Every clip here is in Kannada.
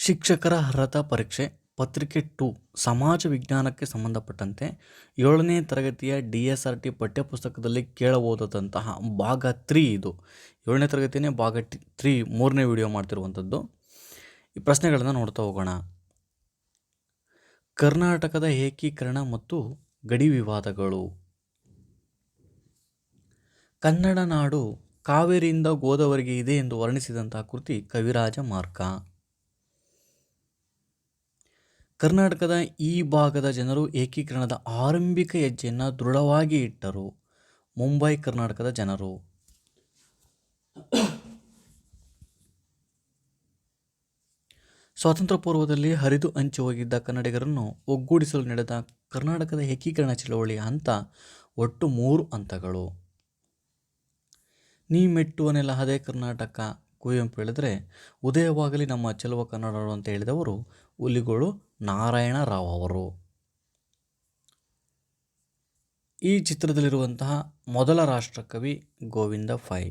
ಶಿಕ್ಷಕರ ಅರ್ಹತಾ ಪರೀಕ್ಷೆ ಪತ್ರಿಕೆ 2 ಸಮಾಜ ವಿಜ್ಞಾನಕ್ಕೆ ಸಂಬಂಧಪಟ್ಟಂತೆ 7ನೇ ತರಗತಿಯ DSRT ಪಠ್ಯಪುಸ್ತಕದಲ್ಲಿ ಕೇಳಬಹುದಾದಂತಹ ಭಾಗ 3 ಇದು 7ನೇ ತರಗತಿಯೇ ಭಾಗ 3 ಮೂರನೇ ವಿಡಿಯೋ ಮಾಡ್ತಿರುವಂಥದ್ದು. ಈ ಪ್ರಶ್ನೆಗಳನ್ನು ನೋಡ್ತಾ ಹೋಗೋಣ. ಕರ್ನಾಟಕದ ಏಕೀಕರಣ ಮತ್ತು ಗಡಿ ವಿವಾದಗಳು. ಕನ್ನಡ ನಾಡು ಕಾವೇರಿಯಿಂದ ಗೋದಾವರಿಗೆ ಇದೆ ಎಂದು ವರ್ಣಿಸಿದಂತಹ ಕೃತಿ ಕವಿರಾಜ ಮಾರ್ಗ. ಕರ್ನಾಟಕದ ಈ ಭಾಗದ ಜನರು ಏಕೀಕರಣದ ಆರಂಭಿಕ ಹೆಜ್ಜೆಯನ್ನು ದೃಢವಾಗಿ ಇಟ್ಟರು. ಮುಂಬೈ ಕರ್ನಾಟಕದ ಜನರು. ಸ್ವಾತಂತ್ರ್ಯ ಪೂರ್ವದಲ್ಲಿ ಹರಿದು ಹಂಚಿ ಹೋಗಿದ್ದ ಕನ್ನಡಿಗರನ್ನು ಒಗ್ಗೂಡಿಸಲು ನಡೆದ ಕರ್ನಾಟಕದ ಏಕೀಕರಣ ಚಳವಳಿಯ ಹಂತ ಒಟ್ಟು 3 ಹಂತಗಳು. ನೀ ಮೆಟ್ಟುವನೆಲ್ಲ ಅದೇ ಕರ್ನಾಟಕ ಕುವೆಂಪು ಹೇಳಿದರೆ, ಉದಯವಾಗಲಿ ನಮ್ಮ ಚೆಲುವ ಕನ್ನಡ ಅಂತ ಹೇಳಿದವರು ಹುಲಿಗೋಳು ನಾರಾಯಣ ರಾವ್ ಅವರು. ಈ ಚಿತ್ರದಲ್ಲಿರುವಂತಹ ಮೊದಲ ರಾಷ್ಟ್ರಕವಿ ಗೋವಿಂದ ಪೈ.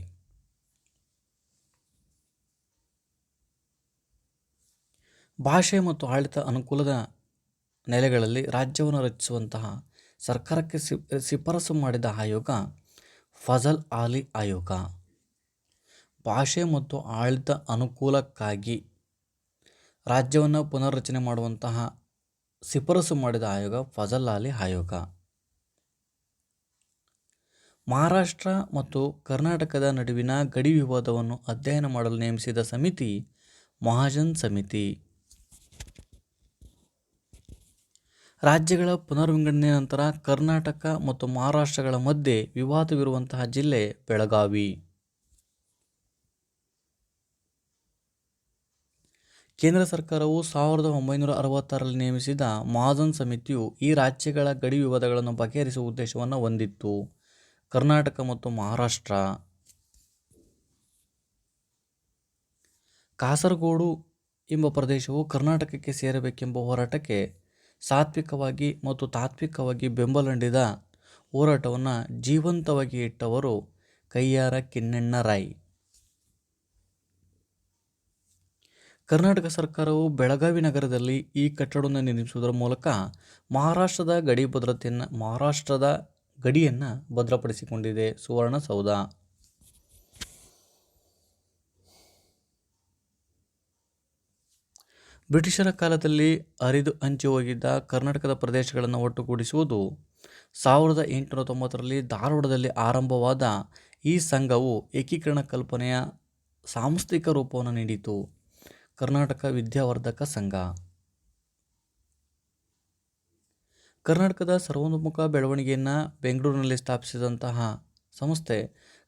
ಭಾಷೆ ಮತ್ತು ಆಡಳಿತ ಅನುಕೂಲದ ನೆಲೆಗಳಲ್ಲಿ ರಾಜ್ಯವನ್ನು ರಚಿಸುವಂತಹ ಸರ್ಕಾರಕ್ಕೆ ಶಿಫಾರಸು ಮಾಡಿದ ಆಯೋಗ ಫಜಲ್ ಆಲಿ ಆಯೋಗ. ಭಾಷೆ ಮತ್ತು ಆಡಳಿತ ಅನುಕೂಲಕ್ಕಾಗಿ ರಾಜ್ಯವನ್ನು ಪುನರ್ರಚನೆ ಮಾಡುವಂತಹ ಶಿಫಾರಸು ಮಾಡಿದ ಆಯೋಗ ಫಜಲ್ ಆಲಿ ಆಯೋಗ. ಮಹಾರಾಷ್ಟ್ರ ಮತ್ತು ಕರ್ನಾಟಕದ ನಡುವಿನ ಗಡಿ ವಿವಾದವನ್ನು ಅಧ್ಯಯನ ಮಾಡಲು ನೇಮಿಸಿದ ಸಮಿತಿ ಮಹಾಜನ್ ಸಮಿತಿ. ರಾಜ್ಯಗಳ ಪುನರ್ವಿಂಗಡಣೆ ನಂತರ ಕರ್ನಾಟಕ ಮತ್ತು ಮಹಾರಾಷ್ಟ್ರಗಳ ಮಧ್ಯೆ ವಿವಾದವಿರುವಂತಹ ಜಿಲ್ಲೆ ಬೆಳಗಾವಿ. ಕೇಂದ್ರ ಸರ್ಕಾರವು 1966ರಲ್ಲಿ ನೇಮಿಸಿದ ಮಹಾಜನ್ ಸಮಿತಿಯು ಈ ರಾಜ್ಯಗಳ ಗಡಿ ವಿವಾದಗಳನ್ನು ಬಗೆಹರಿಸುವ ಉದ್ದೇಶವನ್ನು ಹೊಂದಿತ್ತು. ಕರ್ನಾಟಕ ಮತ್ತು ಮಹಾರಾಷ್ಟ್ರ. ಕಾಸರಗೋಡು ಎಂಬ ಪ್ರದೇಶವು ಕರ್ನಾಟಕಕ್ಕೆ ಸೇರಬೇಕೆಂಬ ಹೋರಾಟಕ್ಕೆ ಸಾತ್ವಿಕವಾಗಿ ಮತ್ತು ತಾತ್ವಿಕವಾಗಿ ಬೆಂಬಲ ನೀಡಿದ ಹೋರಾಟವನ್ನು ಜೀವಂತವಾಗಿ ಇಟ್ಟವರು ಕಯ್ಯಾರ ಕಿಞ್ಞಣ್ಣ ರಾಯ್. ಕರ್ನಾಟಕ ಸರ್ಕಾರವು ಬೆಳಗಾವಿ ನಗರದಲ್ಲಿ ಈ ಕಟ್ಟಡವನ್ನು ನಿರ್ಮಿಸುವುದರ ಮೂಲಕ ಮಹಾರಾಷ್ಟ್ರದ ಗಡಿಯನ್ನು ಭದ್ರಪಡಿಸಿಕೊಂಡಿದೆ. ಸುವರ್ಣಸೌಧ. ಬ್ರಿಟಿಷರ ಕಾಲದಲ್ಲಿ ಹರಿದು ಹಂಚಿ ಹೋಗಿದ್ದ ಕರ್ನಾಟಕದ ಪ್ರದೇಶಗಳನ್ನು ಒಟ್ಟುಗೂಡಿಸುವುದು. 1890ರಲ್ಲಿ ಧಾರವಾಡದಲ್ಲಿ ಆರಂಭವಾದ ಈ ಸಂಘವು ಏಕೀಕರಣ ಕಲ್ಪನೆಯ ಸಾಂಸ್ಥಿಕ ರೂಪವನ್ನು ನೀಡಿತು. ಕರ್ನಾಟಕ ವಿದ್ಯಾವರ್ಧಕ ಸಂಘ. ಕರ್ನಾಟಕದ ಸರ್ವತೋಮುಖ ಬೆಳವಣಿಗೆಯನ್ನು ಬೆಂಗಳೂರಿನಲ್ಲಿ ಸ್ಥಾಪಿಸಿದಂತಹ ಸಂಸ್ಥೆ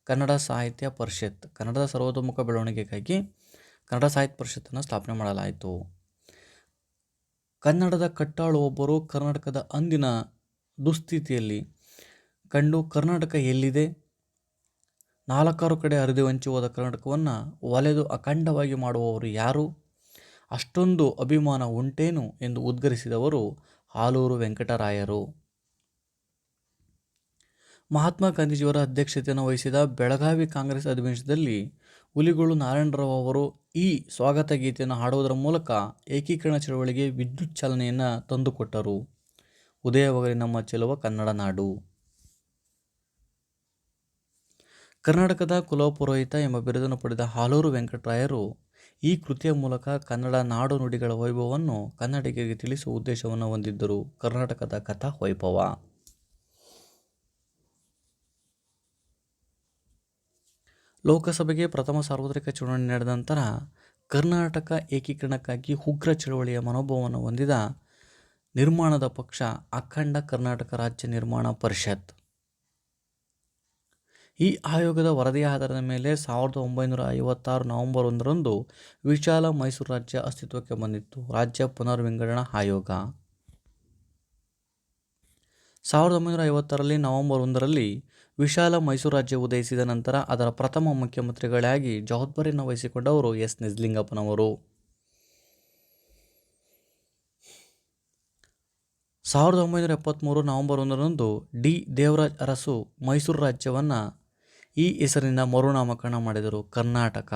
ಕನ್ನಡ ಸಾಹಿತ್ಯ ಪರಿಷತ್. ಕನ್ನಡದ ಸರ್ವತೋಮುಖ ಬೆಳವಣಿಗೆಗಾಗಿ ಕನ್ನಡ ಸಾಹಿತ್ಯ ಪರಿಷತ್ತನ್ನು ಸ್ಥಾಪನೆ ಮಾಡಲಾಯಿತು. ಕನ್ನಡದ ಕಟ್ಟಾಳು ಒಬ್ಬರು ಕರ್ನಾಟಕದ ಅಂದಿನ ದುಸ್ಥಿತಿಯಲ್ಲಿ ಕಂಡು ಕರ್ನಾಟಕ ಎಲ್ಲಿದೆ, 4 ಕಡೆ ಹರಿದು ಹಂಚಿ ಹೋದ ಕರ್ನಾಟಕವನ್ನು ಒಲೆದು ಅಖಂಡವಾಗಿ ಮಾಡುವವರು ಯಾರು, ಅಷ್ಟೊಂದು ಅಭಿಮಾನ ಉಂಟೇನು ಎಂದು ಉದ್ಗರಿಸಿದವರು ಆಲೂರು ವೆಂಕಟರಾಯರು. ಮಹಾತ್ಮ ಗಾಂಧೀಜಿಯವರ ಅಧ್ಯಕ್ಷತೆಯನ್ನು ವಹಿಸಿದ ಬೆಳಗಾವಿ ಕಾಂಗ್ರೆಸ್ ಅಧಿವೇಶನದಲ್ಲಿ ಹುಲಿಗೋಳು ನಾರಾಯಣರಾವ್ ಅವರು ಈ ಸ್ವಾಗತ ಗೀತೆಯನ್ನು ಹಾಡುವುದರ ಮೂಲಕ ಏಕೀಕರಣ ಚಳವಳಿಗೆ ವಿದ್ಯುತ್ ಚಾಲನೆಯನ್ನು ತಂದುಕೊಟ್ಟರು. ಉದಯವಾಗಲಿ ನಮ್ಮ ಚೆಲುವ ಕನ್ನಡ ನಾಡು. ಕರ್ನಾಟಕದ ಕುಲಪುರೋಹಿತ ಎಂಬ ಬಿರುದನ್ನು ಪಡೆದ ಆಲೂರು ವೆಂಕಟರಾಯರು ಈ ಕೃತಿಯ ಮೂಲಕ ಕನ್ನಡ ನಾಡು ನುಡಿಗಳ ವೈಭವವನ್ನು ಕನ್ನಡಿಗರಿಗೆ ತಿಳಿಸುವ ಉದ್ದೇಶವನ್ನು ಹೊಂದಿದ್ದರು. ಕರ್ನಾಟಕದ ಕಥಾ ವೈಭವ. ಲೋಕಸಭೆಗೆ ಪ್ರಥಮ ಸಾರ್ವತ್ರಿಕ ಚುನಾವಣೆ ನಡೆದ ನಂತರ ಕರ್ನಾಟಕ ಏಕೀಕರಣಕ್ಕಾಗಿ ಉಗ್ರ ಚಳವಳಿಯ ಮನೋಭಾವವನ್ನು ಹೊಂದಿದ ನಿರ್ಮಾಣದ ಪಕ್ಷ ಅಖಂಡ ಕರ್ನಾಟಕ ರಾಜ್ಯ ನಿರ್ಮಾಣ ಪರಿಷತ್. ಈ ಆಯೋಗದ ವರದಿಯ ಆಧಾರದ ಮೇಲೆ 1956 ನವೆಂಬರ್ 1ರಂದು ವಿಶಾಲ ಮೈಸೂರು ರಾಜ್ಯ ಅಸ್ತಿತ್ವಕ್ಕೆ ಬಂದಿತ್ತು. ರಾಜ್ಯ ಪುನರ್ವಿಂಗಡಣಾ ಆಯೋಗ. 1956ರಲ್ಲಿ ನವೆಂಬರ್ 1ರಲ್ಲಿ ವಿಶಾಲ ಮೈಸೂರು ರಾಜ್ಯ ಉದಯಿಸಿದ ನಂತರ ಅದರ ಪ್ರಥಮ ಮುಖ್ಯಮಂತ್ರಿಗಳಾಗಿ ಜವಾಬ್ದಾರಿಯನ್ನು ವಹಿಸಿಕೊಂಡವರು ಎಸ್ ನಿಜಲಿಂಗಪ್ಪನವರು. 1973 ನವೆಂಬರ್ 1ರಂದು ಡಿ ದೇವರಾಜ ಅರಸು ಮೈಸೂರು ರಾಜ್ಯವನ್ನು ಈ ಹೆಸರಿನಿಂದ ಮರುನಾಮಕರಣ ಮಾಡಿದರು. ಕರ್ನಾಟಕ.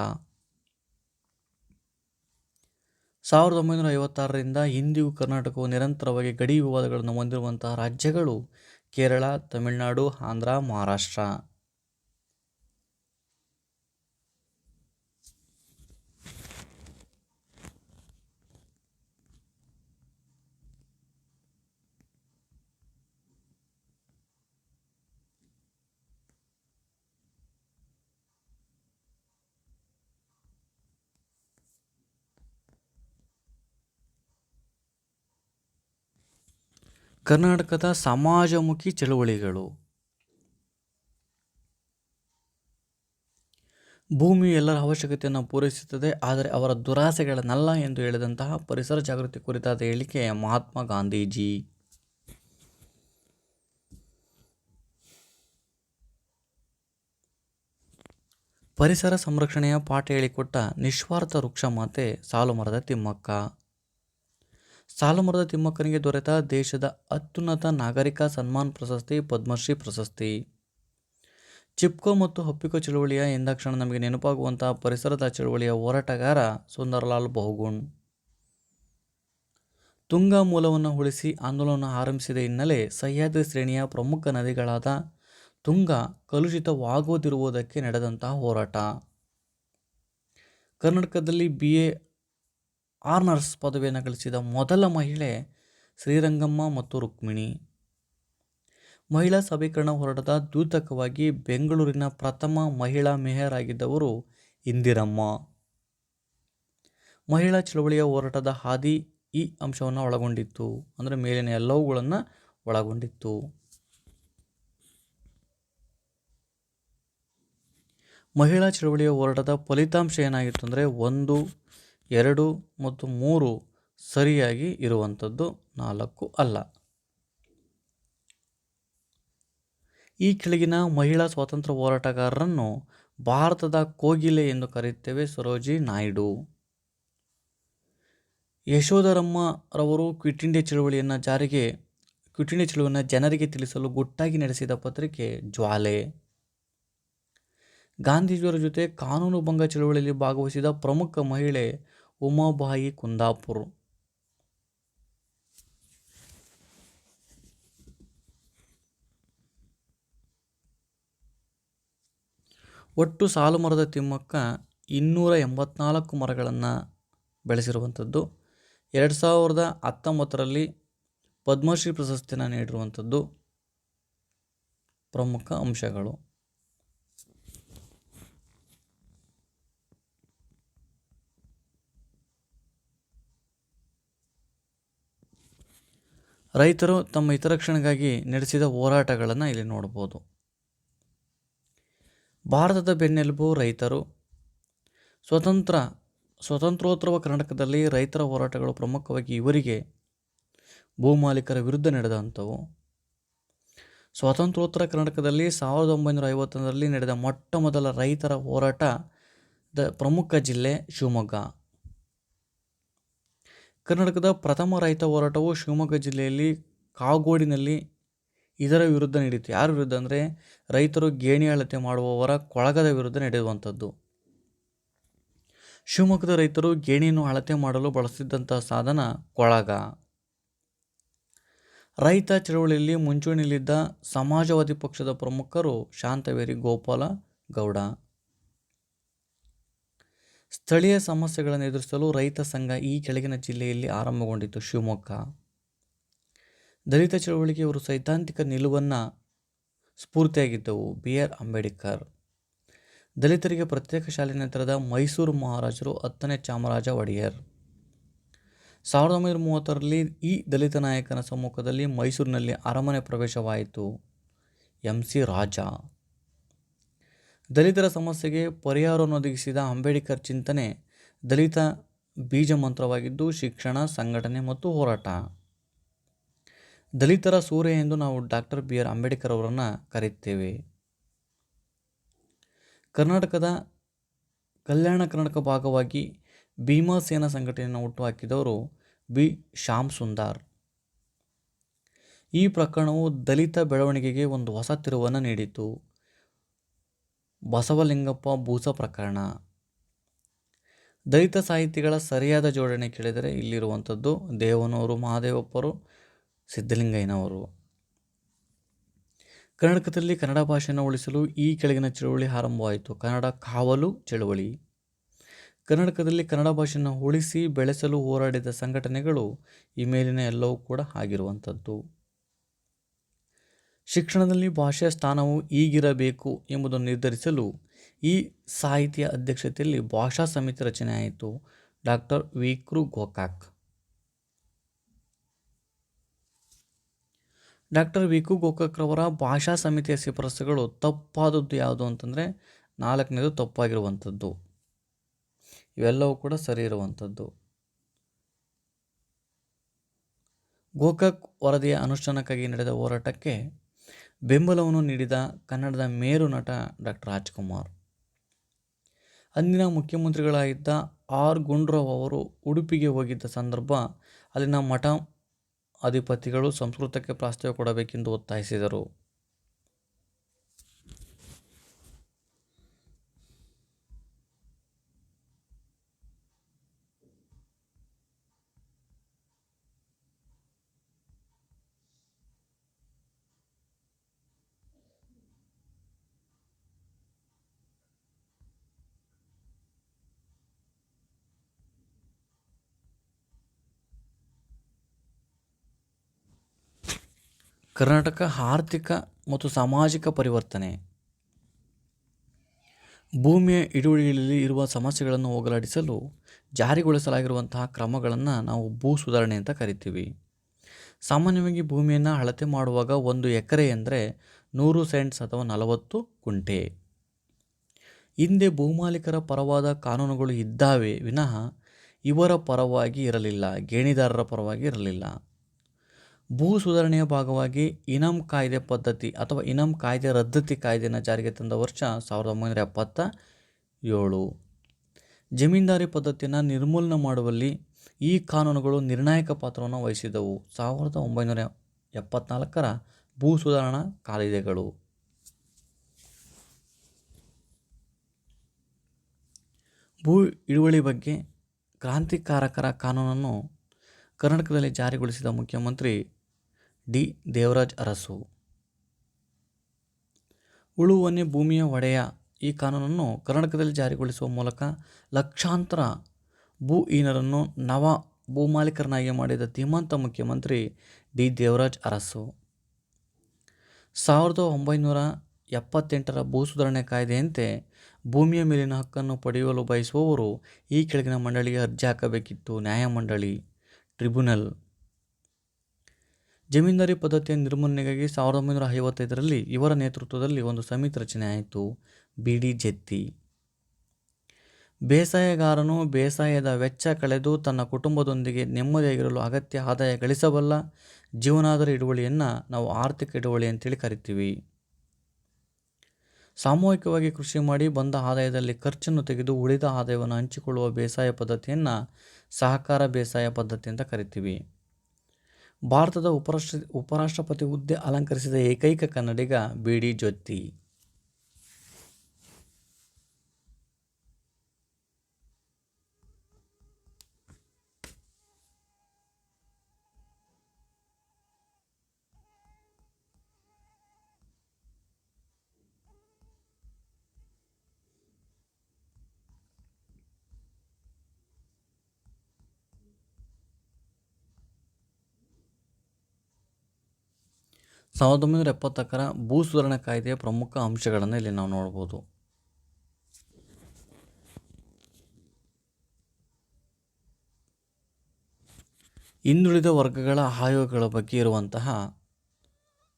1956ರಿಂದ ಇಂದಿಗೂ ಕರ್ನಾಟಕವು ನಿರಂತರವಾಗಿ ಗಡಿ ವಿವಾದಗಳನ್ನು ಹೊಂದಿರುವಂತಹ ರಾಜ್ಯಗಳು ಕೇರಳ, ತಮಿಳುನಾಡು, ಆಂಧ್ರ, ಮಹಾರಾಷ್ಟ್ರ. ಕರ್ನಾಟಕದ ಸಮಾಜಮುಖಿ ಚಳುವಳಿಗಳು. ಭೂಮಿಯು ಎಲ್ಲರ ಅವಶ್ಯಕತೆಯನ್ನು ಪೂರೈಸುತ್ತದೆ, ಆದರೆ ಅವರ ದುರಾಸೆಗಳನ್ನಲ್ಲ ಎಂದು ಹೇಳಿದಂತಹ ಪರಿಸರ ಜಾಗೃತಿ ಕುರಿತಾದ ಹೇಳಿಕೆ ಮಹಾತ್ಮ ಗಾಂಧೀಜಿ. ಪರಿಸರ ಸಂರಕ್ಷಣೆಯ ಪಾಠ ಹೇಳಿಕೊಟ್ಟ ನಿಸ್ವಾರ್ಥ ವೃಕ್ಷಮಾತೆ ಸಾಲುಮರದ ತಿಮ್ಮಕ್ಕ. ಸಾಲುಮರದ ತಿಮ್ಮಕ್ಕನಿಗೆ ದೊರೆತ ದೇಶದ ಅತ್ಯುನ್ನತ ನಾಗರಿಕ ಸನ್ಮಾನ್ ಪ್ರಶಸ್ತಿ ಪದ್ಮಶ್ರೀ ಪ್ರಶಸ್ತಿ. ಚಿಪ್ಕೋ ಮತ್ತು ಹಪ್ಪಿಕೋ ಚಳುವಳಿಯ ಎಂದಾಕ್ಷಣ ನಮಗೆ ನೆನಪಾಗುವಂತಹ ಪರಿಸರದ ಚಳುವಳಿಯ ಹೋರಾಟಗಾರ ಸುಂದರಲಾಲ್ ಬಹುಗುಣ್. ತುಂಗಾ ಮೂಲವನ್ನು ಉಳಿಸಿ ಆಂದೋಲನ ಆರಂಭಿಸಿದ ಹಿನ್ನೆಲೆ ಸಹ್ಯಾದ್ರಿ ಶ್ರೇಣಿಯ ಪ್ರಮುಖ ನದಿಗಳಾದ ತುಂಗಾ ಕಲುಷಿತವಾಗದಿರುವುದಕ್ಕೆ ನಡೆದಂತಹ ಹೋರಾಟ. ಕರ್ನಾಟಕದಲ್ಲಿ BA ಆನರ್ಸ್ ಪದವಿಯನ್ನು ಗಳಿಸಿದ ಮೊದಲ ಮಹಿಳೆ ಶ್ರೀರಂಗಮ್ಮ ಮತ್ತು ರುಕ್ಮಿಣಿ. ಮಹಿಳಾ ಸಬಲೀಕರಣ ಹೋರಾಟದ ದ್ಯೋತಕವಾಗಿ ಬೆಂಗಳೂರಿನ ಪ್ರಥಮ ಮಹಿಳಾ ಮೇಯರ್ ಆಗಿದ್ದವರು ಇಂದಿರಮ್ಮ. ಮಹಿಳಾ ಚಳವಳಿಯ ಹೋರಾಟದ ಹಾದಿ ಈ ಅಂಶವನ್ನು ಒಳಗೊಂಡಿತ್ತು, ಅಂದರೆ ಮೇಲಿನ ಎಲ್ಲವುಗಳನ್ನು ಒಳಗೊಂಡಿತ್ತು. ಮಹಿಳಾ ಚಳವಳಿಯ ಹೋರಾಟದ ಫಲಿತಾಂಶ ಏನಾಗಿತ್ತು ಅಂದರೆ 1, 2 ಮತ್ತು 3 ಸರಿಯಾಗಿ ಇರುವಂಥದ್ದು, 4 ಅಲ್ಲ. ಈ ಕೆಳಗಿನ ಮಹಿಳಾ ಸ್ವಾತಂತ್ರ್ಯ ಹೋರಾಟಗಾರರನ್ನು ಭಾರತದ ಕೋಗಿಲೆ ಎಂದು ಕರೆಯುತ್ತೇವೆ. ಸರೋಜಿನಿ ನಾಯ್ಡು. ಯಶೋಧರಮ್ಮರವರು ಕ್ವಿಟ್ ಇಂಡಿಯಾ ಚಳವಳಿಯನ್ನು ಜನರಿಗೆ ತಿಳಿಸಲು ಗುಟ್ಟಾಗಿ ನಡೆಸಿದ ಪತ್ರಿಕೆ ಜ್ವಾಲೆ. ಗಾಂಧೀಜಿಯವರ ಜೊತೆ ಕಾನೂನು ಭಂಗ ಚಳವಳಿಯಲ್ಲಿ ಭಾಗವಹಿಸಿದ ಪ್ರಮುಖ ಮಹಿಳೆ ಉಮಾಬಾಯಿ ಕುಂದಾಪುರ್. ಒಟ್ಟು ಸಾಲುಮರದ ತಿಮ್ಮಕ್ಕ 284 ಮರಗಳನ್ನು ಬೆಳೆಸಿರುವಂಥದ್ದು. 2019ರಲ್ಲಿ ಪದ್ಮಶ್ರೀ ಪ್ರಶಸ್ತಿಯನ್ನು ನೀಡಿರುವಂಥದ್ದು. ಪ್ರಮುಖ ಅಂಶಗಳು: ರೈತರು ತಮ್ಮ ಹಿತರಕ್ಷಣೆಗಾಗಿ ನಡೆಸಿದ ಹೋರಾಟಗಳನ್ನು ಇಲ್ಲಿ ನೋಡ್ಬೋದು. ಭಾರತದ ಬೆನ್ನೆಲುಬು ರೈತರು. ಸ್ವತಂತ್ರೋತ್ತರ ಕರ್ನಾಟಕದಲ್ಲಿ ರೈತರ ಹೋರಾಟಗಳು ಪ್ರಮುಖವಾಗಿ ಇವರಿಗೆ ಭೂಮಾಲೀಕರ ವಿರುದ್ಧ ನಡೆದಂಥವು. ಸ್ವಾತಂತ್ರ್ಯೋತ್ತರ ಕರ್ನಾಟಕದಲ್ಲಿ 1951ರಲ್ಲಿ ನಡೆದ ಮೊಟ್ಟ ಮೊದಲ ರೈತರ ಹೋರಾಟದ ಪ್ರಮುಖ ಜಿಲ್ಲೆ ಶಿವಮೊಗ್ಗ. ಕರ್ನಾಟಕದ ಪ್ರಥಮ ರೈತ ಹೋರಾಟವು ಶಿವಮೊಗ್ಗ ಜಿಲ್ಲೆಯಲ್ಲಿ ಕಾಗೋಡಿನಲ್ಲಿ ಇದರ ವಿರುದ್ಧ ನಡೆಯಿತು. ಯಾರ ವಿರುದ್ಧ ಅಂದರೆ ರೈತರು ಗೇಣಿ ಅಳತೆ ಮಾಡುವವರ ಕೊಳಗದ ವಿರುದ್ಧ ನಡೆಯುವಂಥದ್ದು. ಶಿವಮೊಗ್ಗದ ರೈತರು ಗೇಣಿಯನ್ನು ಅಳತೆ ಮಾಡಲು ಬಳಸುತ್ತಿದ್ದಂಥ ಸಾಧನ ಕೊಳಗ. ರೈತ ಚಳವಳಿಯಲ್ಲಿ ಮುಂಚೂಣಿಯಲ್ಲಿದ್ದ ಸಮಾಜವಾದಿ ಪಕ್ಷದ ಪ್ರಮುಖರು ಶಾಂತವೇರಿ ಗೋಪಾಲ ಗೌಡ. ಸ್ಥಳೀಯ ಸಮಸ್ಯೆಗಳನ್ನು ಎದುರಿಸಲು ರೈತ ಸಂಘ ಈ ಕೆಳಗಿನ ಜಿಲ್ಲೆಯಲ್ಲಿ ಆರಂಭಗೊಂಡಿತು: ಶಿವಮೊಗ್ಗ. ದಲಿತ ಚಳವಳಿಗೆ ಇವರು ಸೈದ್ಧಾಂತಿಕ ನಿಲುವನ್ನು ಸ್ಫೂರ್ತಿಯಾಗಿದ್ದವು: BR ಅಂಬೇಡ್ಕರ್. ದಲಿತರಿಗೆ ಪ್ರತ್ಯೇಕ ಶಾಲೆಯನ್ನು ತೆರೆದ ಮೈಸೂರು ಮಹಾರಾಜರು 10ನೇ ಚಾಮರಾಜ ಒಡೆಯರ್. 1930ರಲ್ಲಿ ಈ ದಲಿತ ನಾಯಕನ ಸಮ್ಮುಖದಲ್ಲಿ ಮೈಸೂರಿನಲ್ಲಿ ಅರಮನೆ ಪ್ರವೇಶವಾಯಿತು: MC ರಾಜಾ. ದಲಿತರ ಸಮಸ್ಯೆಗೆ ಪರಿಹಾರವನ್ನು ಒದಗಿಸಿದ ಅಂಬೇಡ್ಕರ್ ಚಿಂತನೆ ದಲಿತ ಬೀಜ ಮಂತ್ರವಾಗಿದ್ದು ಶಿಕ್ಷಣ, ಸಂಘಟನೆ ಮತ್ತು ಹೋರಾಟ. ದಲಿತರ ಸೂರ್ಯ ಎಂದು ನಾವು ಡಾಕ್ಟರ್ BR ಅಂಬೇಡ್ಕರ್ ಅವರನ್ನು ಕರೆಯುತ್ತೇವೆ. ಕಲ್ಯಾಣ ಕರ್ನಾಟಕ ಭಾಗವಾಗಿ ಭೀಮಸೇನ ಸಂಘಟನೆಯನ್ನು ಹುಟ್ಟುಹಾಕಿದವರು B. ಶ್ಯಾಮ್ ಸುಂದರ್. ಈ ಪ್ರಕರಣವು ದಲಿತ ಬೆಳವಣಿಗೆಗೆ ಒಂದು ಹೊಸ ತಿರುವನ್ನು ನೀಡಿತು: ಬಸವಲಿಂಗಪ್ಪ ಬೂಸ ಪ್ರಕರಣ. ದಲಿತ ಸಾಹಿತಿಗಳ ಸರಿಯಾದ ಜೋಡಣೆ ಕೇಳಿದರೆ ಇಲ್ಲಿರುವಂಥದ್ದು ದೇವನೂರು ಮಹಾದೇವಪ್ಪರು, ಸಿದ್ಧಲಿಂಗಯ್ಯನವರು. ಕರ್ನಾಟಕದಲ್ಲಿ ಕನ್ನಡ ಭಾಷೆಯನ್ನು ಉಳಿಸಲು ಈ ಕೆಳಗಿನ ಚಳುವಳಿ ಆರಂಭವಾಯಿತು. ಕನ್ನಡ ಕಾವಲು ಚಳುವಳಿ. ಕರ್ನಾಟಕದಲ್ಲಿ ಕನ್ನಡ ಭಾಷೆಯನ್ನು ಉಳಿಸಿ ಬೆಳೆಸಲು ಹೋರಾಡಿದ ಸಂಘಟನೆಗಳು ಈ ಮೇಲಿನ ಎಲ್ಲವೂ ಕೂಡ ಆಗಿರುವಂಥದ್ದು. ಶಿಕ್ಷಣದಲ್ಲಿ ಭಾಷೆಯ ಸ್ಥಾನವು ಈಗಿರಬೇಕು ಎಂಬುದನ್ನು ನಿರ್ಧರಿಸಲು ಈ ಸಾಹಿತಿಯ ಅಧ್ಯಕ್ಷತೆಯಲ್ಲಿ ಭಾಷಾ ಸಮಿತಿ ರಚನೆ ಆಯಿತು. Doctor V. Kru. Gokak. Doctor V. Ku. ಗೋಕಾಕ್ರವರ ಭಾಷಾ ಸಮಿತಿಯ ಶಿಫಾರಸುಗಳು ತಪ್ಪಾದದ್ದು ಯಾವುದು ಅಂತಂದರೆ 4ನೇದು ತಪ್ಪಾಗಿರುವಂಥದ್ದು. ಇವೆಲ್ಲವೂ ಕೂಡ ಸರಿ ಇರುವಂಥದ್ದು. ಗೋಕಾಕ್ ವರದಿಯ ಅನುಷ್ಠಾನಕ್ಕಾಗಿ ನಡೆದ ಹೋರಾಟಕ್ಕೆ ಬೆಂಬಲವನ್ನು ನೀಡಿದ ಕನ್ನಡದ ಮೇರು ನಟ ಡಾಕ್ಟರ್ ರಾಜ್ಕುಮಾರ್. ಅಂದಿನ ಮುಖ್ಯಮಂತ್ರಿಗಳಾಗಿದ್ದ ಆರ್. ಗುಂಡೂರಾವ್ ಅವರು ಉಡುಪಿಗೆ ಹೋಗಿದ್ದ ಸಂದರ್ಭ ಅಲ್ಲಿನ ಮಠ ಅಧಿಪತಿಗಳು ಸಂಸ್ಕೃತಕ್ಕೆ ಪ್ರಾಶಸ್ತ್ಯ ಕೊಡಬೇಕೆಂದು ಒತ್ತಾಯಿಸಿದರು. ಕರ್ನಾಟಕ ಆರ್ಥಿಕ ಮತ್ತು ಸಾಮಾಜಿಕ ಪರಿವರ್ತನೆ. ಭೂಮಿಯ ಹಿಡುವಳಿಯಲ್ಲಿ ಇರುವ ಸಮಸ್ಯೆಗಳನ್ನು ಹೋಗಲಾಡಿಸಲು ಜಾರಿಗೊಳಿಸಲಾಗಿರುವಂತಹ ಕ್ರಮಗಳನ್ನು ನಾವು ಭೂ ಸುಧಾರಣೆ ಅಂತ ಕರಿತೀವಿ. ಸಾಮಾನ್ಯವಾಗಿ ಭೂಮಿಯನ್ನು ಅಳತೆ ಮಾಡುವಾಗ 1 ಎಕರೆ ಎಂದರೆ 100 ಸೆಂಟ್ಸ್ ಅಥವಾ 40 ಗುಂಟೆ. ಹಿಂದೆ ಭೂಮಾಲೀಕರ ಪರವಾದ ಕಾನೂನುಗಳು ಇದ್ದಾವೆ ವಿನಃ ಇವರ ಪರವಾಗಿ ಇರಲಿಲ್ಲ, ಗೇಣಿದಾರರ ಪರವಾಗಿ ಇರಲಿಲ್ಲ. ಭೂ ಸುಧಾರಣೆಯ ಭಾಗವಾಗಿ ಇನಾಮ್ ಕಾಯ್ದೆ ಪದ್ಧತಿ ಅಥವಾ ಇನಾಮ್ ಕಾಯ್ದೆ ರದ್ದತಿ ಕಾಯ್ದೆಯನ್ನು ಜಾರಿಗೆ ತಂದ ವರ್ಷ 1977. ಜಮೀನ್ದಾರಿ ಪದ್ಧತಿಯನ್ನು ನಿರ್ಮೂಲನೆ ಮಾಡುವಲ್ಲಿ ಈ ಕಾನೂನುಗಳು ನಿರ್ಣಾಯಕ ಪಾತ್ರವನ್ನು ವಹಿಸಿದವು. 1974ರ ಭೂ ಸುಧಾರಣಾ ಕಾಯ್ದೆಗಳು. ಭೂ ಹಿಡುವಳಿ ಬಗ್ಗೆ ಕ್ರಾಂತಿಕಾರಕರ ಕಾನೂನನ್ನು ಕರ್ನಾಟಕದಲ್ಲಿ ಜಾರಿಗೊಳಿಸಿದ ಮುಖ್ಯಮಂತ್ರಿ ಡಿ. ದೇವರಾಜ ಅರಸು. ಉಳುವನೆ ಭೂಮಿಯ ಒಡೆಯ ಈ ಕಾನೂನನ್ನು ಕರ್ನಾಟಕದಲ್ಲಿ ಜಾರಿಗೊಳಿಸುವ ಮೂಲಕ ಲಕ್ಷಾಂತರ ಭೂಹೀನರನ್ನು ನವ ಭೂಮಾಲೀಕರನ್ನಾಗಿ ಮಾಡಿದ ಧೀಮಂತ ಮುಖ್ಯಮಂತ್ರಿ ಡಿ. ದೇವರಾಜ ಅರಸು. 1978ರ ಭೂ ಸುಧಾರಣೆ ಕಾಯ್ದೆಯಂತೆ ಭೂಮಿಯ ಮೇಲಿನ ಹಕ್ಕನ್ನು ಪಡೆಯಲು ಬಯಸುವವರು ಈ ಕೆಳಗಿನ ಮಂಡಳಿಗೆ ಅರ್ಜಿ ಹಾಕಬೇಕಿತ್ತು. ನ್ಯಾಯಮಂಡಳಿ, ಟ್ರಿಬ್ಯುನಲ್. ಜಮೀನ್ದಾರಿ ಪದ್ಧತಿಯ ನಿರ್ಮೂಲನೆಗಾಗಿ 1955ರಲ್ಲಿ ಇವರ ನೇತೃತ್ವದಲ್ಲಿ ಒಂದು ಸಮಿತಿ ರಚನೆ ಆಯಿತು. ಬಿ. ಡಿ. ಜತ್ತಿ. ಬೇಸಾಯಗಾರನು ಬೇಸಾಯದ ವೆಚ್ಚ ಕಳೆದು ತನ್ನ ಕುಟುಂಬದೊಂದಿಗೆ ನೆಮ್ಮದಿಯಾಗಿರಲು ಅಗತ್ಯ ಆದಾಯ ಗಳಿಸಬಲ್ಲ ಜೀವನಾಧಾರ ಹಿಡುವಳಿಯನ್ನು ನಾವು ಆರ್ಥಿಕ ಹಿಡುವಳಿ ಅಂತೇಳಿ ಕರಿತೀವಿ. ಸಾಮೂಹಿಕವಾಗಿ ಕೃಷಿ ಮಾಡಿ ಬಂದ ಆದಾಯದಲ್ಲಿ ಖರ್ಚನ್ನು ತೆಗೆದು ಉಳಿದ ಆದಾಯವನ್ನು ಹಂಚಿಕೊಳ್ಳುವ ಬೇಸಾಯ ಪದ್ಧತಿಯನ್ನು ಸಹಕಾರ ಬೇಸಾಯ ಪದ್ಧತಿ ಅಂತ ಕರಿತೀವಿ. ಭಾರತದ ಉಪರಾಷ್ಟ್ರಪತಿ ಹುದ್ದೆ ಅಲಂಕರಿಸಿದ ಏಕೈಕ ಕನ್ನಡಿಗ ಬಿ. ಡಿ. ಜತ್ತಿ. ಸಾವಿರದ 1970ರ ಭೂ ಸುಧಾರಣಾ ಕಾಯ್ದೆಯ ಪ್ರಮುಖ ಅಂಶಗಳನ್ನು ಇಲ್ಲಿ ನಾವು ನೋಡ್ಬೋದು. ಹಿಂದುಳಿದ ವರ್ಗಗಳ ಆಯೋಗಗಳ ಬಗ್ಗೆ ಇರುವಂತಹ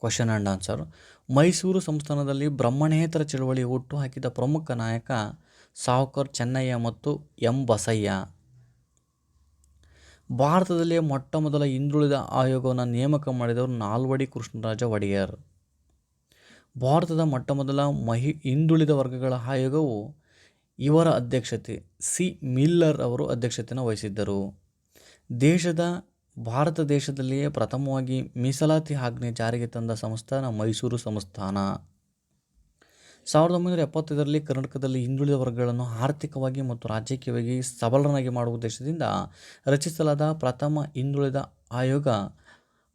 ಕ್ವಶನ್ ಆ್ಯಂಡ್ ಆನ್ಸರ್. ಮೈಸೂರು ಸಂಸ್ಥಾನದಲ್ಲಿ ಬ್ರಾಹ್ಮಣೇತರ ಚಳವಳಿ ಹುಟ್ಟು ಹಾಕಿದ ಪ್ರಮುಖ ನಾಯಕ ಸಾವುಕಾರ್ ಚೆನ್ನಯ್ಯ ಮತ್ತು ಎಂ. ಬಸಯ್ಯ. ಭಾರತದಲ್ಲಿಯೇ ಮೊಟ್ಟ ಮೊದಲ ಹಿಂದುಳಿದ ಆಯೋಗವನ್ನು ನೇಮಕ ಮಾಡಿದವರು ನಾಲ್ವಡಿ ಕೃಷ್ಣರಾಜ ಒಡೆಯರ್. ಭಾರತದ ಮೊಟ್ಟ ಮೊದಲ ಹಿಂದುಳಿದ ವರ್ಗಗಳ ಆಯೋಗವು ಇವರ ಅಧ್ಯಕ್ಷತೆ ಸಿ. ಮಿಲ್ಲರ್ ಅವರು ಅಧ್ಯಕ್ಷತೆಯನ್ನು ವಹಿಸಿದ್ದರು. ಭಾರತ ದೇಶದಲ್ಲಿಯೇ ಪ್ರಥಮವಾಗಿ ಮೀಸಲಾತಿ ಆಜ್ಞೆ ಜಾರಿಗೆ ತಂದ ಸಂಸ್ಥಾನ ಮೈಸೂರು ಸಂಸ್ಥಾನ. 1975ರಲ್ಲಿ ಕರ್ನಾಟಕದಲ್ಲಿ ಹಿಂದುಳಿದ ವರ್ಗಗಳನ್ನು ಆರ್ಥಿಕವಾಗಿ ಮತ್ತು ರಾಜಕೀಯವಾಗಿ ಸಬಲರನ್ನಾಗಿ ಮಾಡುವ ಉದ್ದೇಶದಿಂದ ರಚಿಸಲಾದ ಪ್ರಥಮ ಹಿಂದುಳಿದ ಆಯೋಗ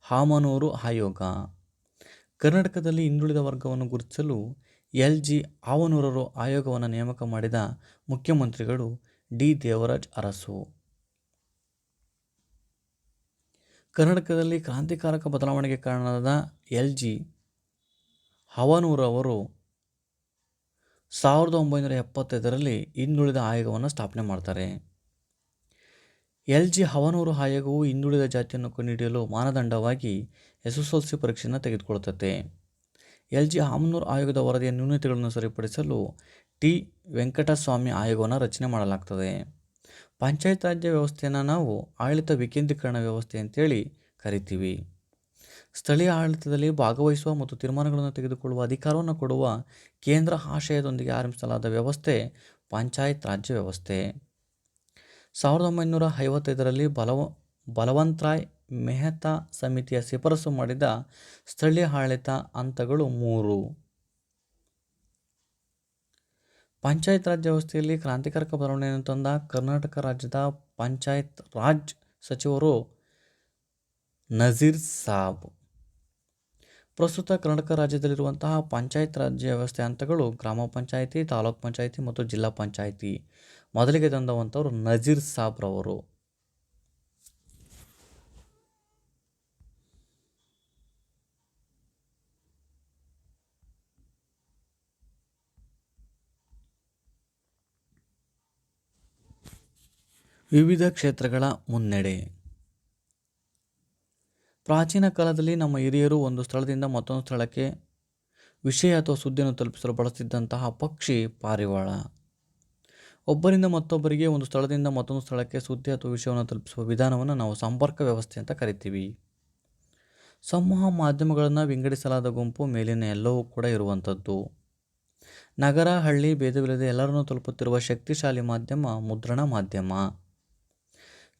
ಹಾಮನೂರು ಆಯೋಗ. ಕರ್ನಾಟಕದಲ್ಲಿ ಹಿಂದುಳಿದ ವರ್ಗವನ್ನು ಗುರುತಿಸಲು ಎಲ್.ಜಿ. ಹಾವನೂರರು ಆಯೋಗವನ್ನು ನೇಮಕ ಮಾಡಿದ ಮುಖ್ಯಮಂತ್ರಿಗಳು ಡಿ. ದೇವರಾಜ ಅರಸು. ಕರ್ನಾಟಕದಲ್ಲಿ ಕ್ರಾಂತಿಕಾರಕ ಬದಲಾವಣೆಗೆ ಕಾರಣರಾದ ಎಲ್.ಜಿ. ಹಾವನೂರವರು 1975ರಲ್ಲಿ ಹಿಂದುಳಿದ ಆಯೋಗವನ್ನು ಸ್ಥಾಪನೆ ಮಾಡ್ತಾರೆ. ಎಲ್.ಜಿ. ಹಾವನೂರು ಆಯೋಗವು ಹಿಂದುಳಿದ ಜಾತಿಯನ್ನು ಕಂಡುಹಿಡಿಯಲು ಮಾನದಂಡವಾಗಿ SSLC ಪರೀಕ್ಷೆಯನ್ನು ತೆಗೆದುಕೊಳ್ಳುತ್ತದೆ. ಎಲ್.ಜಿ. ಹಾವನೂರು ಆಯೋಗದ ವರದಿಯ ನ್ಯೂನತೆಗಳನ್ನು ಸರಿಪಡಿಸಲು ಟಿ. ವೆಂಕಟಸ್ವಾಮಿ ಆಯೋಗವನ್ನು ರಚನೆ ಮಾಡಲಾಗ್ತದೆ. ಪಂಚಾಯತ್ ರಾಜ್ಯ ವ್ಯವಸ್ಥೆಯನ್ನು ನಾವು ಆಡಳಿತ ವಿಕೇಂದ್ರೀಕರಣ ವ್ಯವಸ್ಥೆ ಅಂತೇಳಿ ಕರಿತೀವಿ. ಸ್ಥಳೀಯ ಆಡಳಿತದಲ್ಲಿ ಭಾಗವಹಿಸುವ ಮತ್ತು ತೀರ್ಮಾನಗಳನ್ನು ತೆಗೆದುಕೊಳ್ಳುವ ಅಧಿಕಾರವನ್ನು ಕೊಡುವ ಕೇಂದ್ರ ಆಶಯದೊಂದಿಗೆ ಆರಂಭಿಸಲಾದ ವ್ಯವಸ್ಥೆ ಪಂಚಾಯತ್ ರಾಜ್ಯ ವ್ಯವಸ್ಥೆ. 1955ರಲ್ಲಿ ಬಲವಂತರಾಯ್ ಮೆಹ್ತಾ ಸಮಿತಿಯ ಶಿಫಾರಸು ಮಾಡಿದ ಸ್ಥಳೀಯ ಆಡಳಿತ ಹಂತಗಳು 3. ಪಂಚಾಯತ್ ರಾಜ್ ವ್ಯವಸ್ಥೆಯಲ್ಲಿ ಕ್ರಾಂತಿಕಾರಕ ಬದಲಾವಣೆಯನ್ನು ತಂದ ಕರ್ನಾಟಕ ರಾಜ್ಯದ ಪಂಚಾಯತ್ ರಾಜ್ ಸಚಿವರು ನಜೀರ್ ಸಾಬ್. ಪ್ರಸ್ತುತ ಕರ್ನಾಟಕ ರಾಜ್ಯದಲ್ಲಿರುವಂತಹ ಪಂಚಾಯತ್ ರಾಜ್ಯ ವ್ಯವಸ್ಥೆ ಹಂತಗಳು ಗ್ರಾಮ ಪಂಚಾಯಿತಿ, ತಾಲೂಕು ಪಂಚಾಯಿತಿ ಮತ್ತು ಜಿಲ್ಲಾ ಪಂಚಾಯಿತಿ. ಮೊದಲಿಗೆ ತಂದವಂಥವರು ನಜೀರ್ ಸಾಬ್ರವರು. ವಿವಿಧ ಕ್ಷೇತ್ರಗಳ ಮುನ್ನಡೆ. ಪ್ರಾಚೀನ ಕಾಲದಲ್ಲಿ ನಮ್ಮ ಹಿರಿಯರು ಒಂದು ಸ್ಥಳದಿಂದ ಮತ್ತೊಂದು ಸ್ಥಳಕ್ಕೆ ವಿಷಯ ಅಥವಾ ಸುದ್ದಿಯನ್ನು ತಲುಪಿಸಲು ಬಳಸುತ್ತಿದ್ದಂತಹ ಪಕ್ಷಿ ಪಾರಿವಾಳ. ಒಬ್ಬರಿಂದ ಮತ್ತೊಬ್ಬರಿಗೆ ಒಂದು ಸ್ಥಳದಿಂದ ಮತ್ತೊಂದು ಸ್ಥಳಕ್ಕೆ ಸುದ್ದಿ ಅಥವಾ ವಿಷಯವನ್ನು ತಲುಪಿಸುವ ವಿಧಾನವನ್ನು ನಾವು ಸಂಪರ್ಕ ವ್ಯವಸ್ಥೆ ಅಂತ ಕರಿತೀವಿ. ಸಮೂಹ ಮಾಧ್ಯಮಗಳನ್ನು ವಿಂಗಡಿಸಲಾದ ಗುಂಪು ಮೇಲಿನ ಎಲ್ಲವೂ ಕೂಡ ಇರುವಂಥದ್ದು. ನಗರ, ಹಳ್ಳಿ ಭೇದವಿಲ್ಲದೆ ಎಲ್ಲರನ್ನೂ ತಲುಪುತ್ತಿರುವ ಶಕ್ತಿಶಾಲಿ ಮಾಧ್ಯಮ ಮುದ್ರಣ ಮಾಧ್ಯಮ.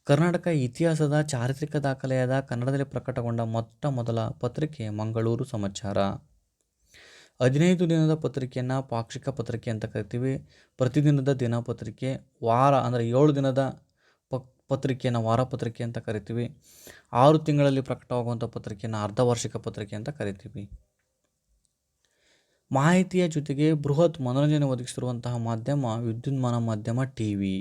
ಕರ್ನಾಟಕ ಇತಿಹಾಸದ ಚಾರಿತ್ರಿಕ ದಾಖಲೆಯಾದ ಕನ್ನಡದಲ್ಲಿ ಪ್ರಕಟಗೊಂಡ ಮೊಟ್ಟ ಮೊದಲ ಪತ್ರಿಕೆ ಮಂಗಳೂರು ಸಮಾಚಾರ. 15 ದಿನದ ಪತ್ರಿಕೆಯನ್ನು ಪಾಕ್ಷಿಕ ಪತ್ರಿಕೆ ಅಂತ ಕರಿತೀವಿ. ಪ್ರತಿದಿನದ ದಿನಪತ್ರಿಕೆ, ವಾರ ಅಂದರೆ 7 ದಿನದ ಪತ್ರಿಕೆಯನ್ನು ವಾರಪತ್ರಿಕೆ ಅಂತ ಕರಿತೀವಿ. 6 ತಿಂಗಳಲ್ಲಿ ಪ್ರಕಟವಾಗುವಂಥ ಪತ್ರಿಕೆಯನ್ನು ಅರ್ಧವಾರ್ಷಿಕ ಪತ್ರಿಕೆ ಅಂತ ಕರಿತೀವಿ. ಮಾಹಿತಿಯ ಜೊತೆಗೆ ಬೃಹತ್ ಮನೋರಂಜನೆ ಒದಗಿಸಿರುವಂತಹ ಮಾಧ್ಯಮ ವಿದ್ಯುನ್ಮಾನ ಮಾಧ್ಯಮ ಟಿವಿ.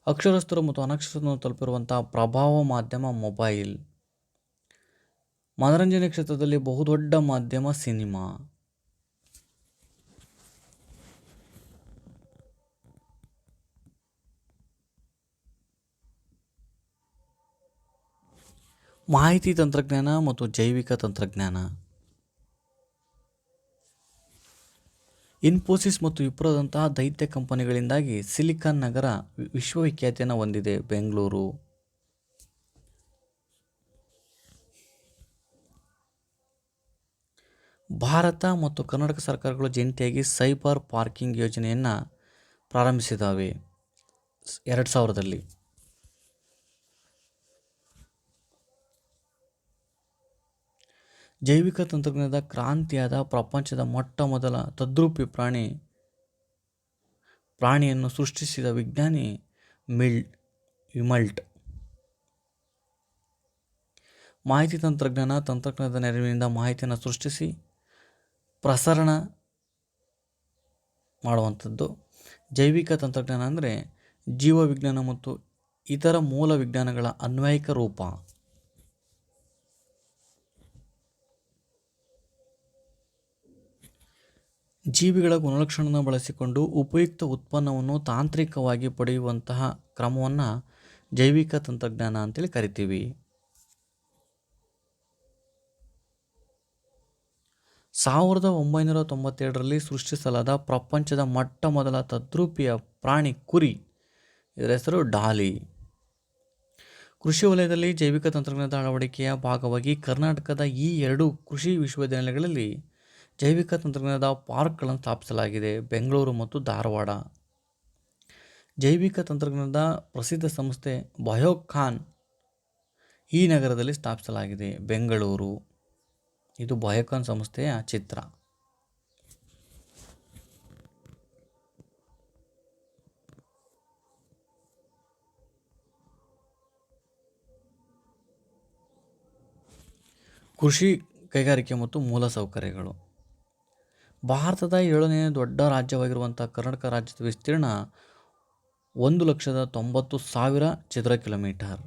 ಅಕ್ಷರಸ್ಥರು ಮತ್ತು ಅನಕ್ಷರಸ್ಥರನ್ನು ತಲುಪಿರುವಂತಹ ಪ್ರಭಾವ ಮಾಧ್ಯಮ ಮೊಬೈಲ್. ಮನೋರಂಜನೆ ಕ್ಷೇತ್ರದಲ್ಲಿ ಬಹುದೊಡ್ಡ ಮಾಧ್ಯಮ ಸಿನಿಮಾ. ಮಾಹಿತಿ ತಂತ್ರಜ್ಞಾನ ಮತ್ತು ಜೈವಿಕ ತಂತ್ರಜ್ಞಾನ. ಇನ್ಫೋಸಿಸ್ ಮತ್ತು ವಿಪ್ರೋದಂತಹ ದೈತ್ಯ ಕಂಪನಿಗಳಿಂದಾಗಿ ಸಿಲಿಕಾನ್ ನಗರ ವಿಶ್ವವಿಖ್ಯಾತಿಯನ್ನು ಹೊಂದಿದೆ ಬೆಂಗಳೂರು. ಭಾರತ ಮತ್ತು ಕರ್ನಾಟಕ ಸರ್ಕಾರಗಳು ಜಂಟಿಯಾಗಿ ಸೈಬರ್ ಪಾರ್ಕಿಂಗ್ ಯೋಜನೆಯನ್ನು ಪ್ರಾರಂಭಿಸಿದ್ದಾವೆ 2000ರಲ್ಲಿ. ಜೈವಿಕ ತಂತ್ರಜ್ಞಾನದ ಕ್ರಾಂತಿಯಾದ ಪ್ರಪಂಚದ ಮೊಟ್ಟ ಮೊದಲ ತದ್ರೂಪಿ ಪ್ರಾಣಿಯನ್ನು ಸೃಷ್ಟಿಸಿದ ವಿಜ್ಞಾನಿ ವಿಮಲ್ಟ್. ಮಾಹಿತಿ ತಂತ್ರಜ್ಞಾನದ ನೆರವಿನಿಂದ ಮಾಹಿತಿಯನ್ನು ಸೃಷ್ಟಿಸಿ ಪ್ರಸರಣ ಮಾಡುವಂಥದ್ದು. ಜೈವಿಕ ತಂತ್ರಜ್ಞಾನ ಅಂದರೆ ಜೀವವಿಜ್ಞಾನ ಮತ್ತು ಇತರ ಮೂಲ ವಿಜ್ಞಾನಗಳ ಅನ್ವಯಿಕ ರೂಪ. ಜೀವಿಗಳ ಗುಣಲಕ್ಷಣವನ್ನು ಬಳಸಿಕೊಂಡು ಉಪಯುಕ್ತ ಉತ್ಪನ್ನವನ್ನು ತಾಂತ್ರಿಕವಾಗಿ ಪಡೆಯುವಂತಹ ಕ್ರಮವನ್ನು ಜೈವಿಕ ತಂತ್ರಜ್ಞಾನ ಅಂತೇಳಿ ಕರಿತೀವಿ. 1992ರಲ್ಲಿ ಸೃಷ್ಟಿಸಲಾದ ಪ್ರಪಂಚದ ಮೊಟ್ಟ ಮೊದಲ ತದ್ರೂಪಿಯ ಪ್ರಾಣಿ ಕುರಿ. ಇದರ ಹೆಸರು ಡಾಲಿ. ಕೃಷಿ ವಲಯದಲ್ಲಿ ಜೈವಿಕ ತಂತ್ರಜ್ಞಾನದ ಅಳವಡಿಕೆಯ ಭಾಗವಾಗಿ ಕರ್ನಾಟಕದ ಈ 2 ಕೃಷಿ ವಿಶ್ವವಿದ್ಯಾಲಯಗಳಲ್ಲಿ ಜೈವಿಕ ತಂತ್ರಜ್ಞಾನದ ಪಾರ್ಕ್ಗಳನ್ನು ಸ್ಥಾಪಿಸಲಾಗಿದೆ, ಬೆಂಗಳೂರು ಮತ್ತು ಧಾರವಾಡ. ಜೈವಿಕ ತಂತ್ರಜ್ಞಾನದ ಪ್ರಸಿದ್ಧ ಸಂಸ್ಥೆ ಬಯೋಕಾನ್ ಈ ನಗರದಲ್ಲಿ ಸ್ಥಾಪಿಸಲಾಗಿದೆ, ಬೆಂಗಳೂರು. ಇದು ಬಯೋಕಾನ್ ಸಂಸ್ಥೆಯ ಚಿತ್ರ. ಕೃಷಿ, ಕೈಗಾರಿಕೆ ಮತ್ತು ಮೂಲಸೌಕರ್ಯಗಳು. ಭಾರತದ 7ನೇ ದೊಡ್ಡ ರಾಜ್ಯವಾಗಿರುವಂಥ ಕರ್ನಾಟಕ ರಾಜ್ಯದ ವಿಸ್ತೀರ್ಣ 1,90,000 ಚದರ ಕಿಲೋಮೀಟರ್.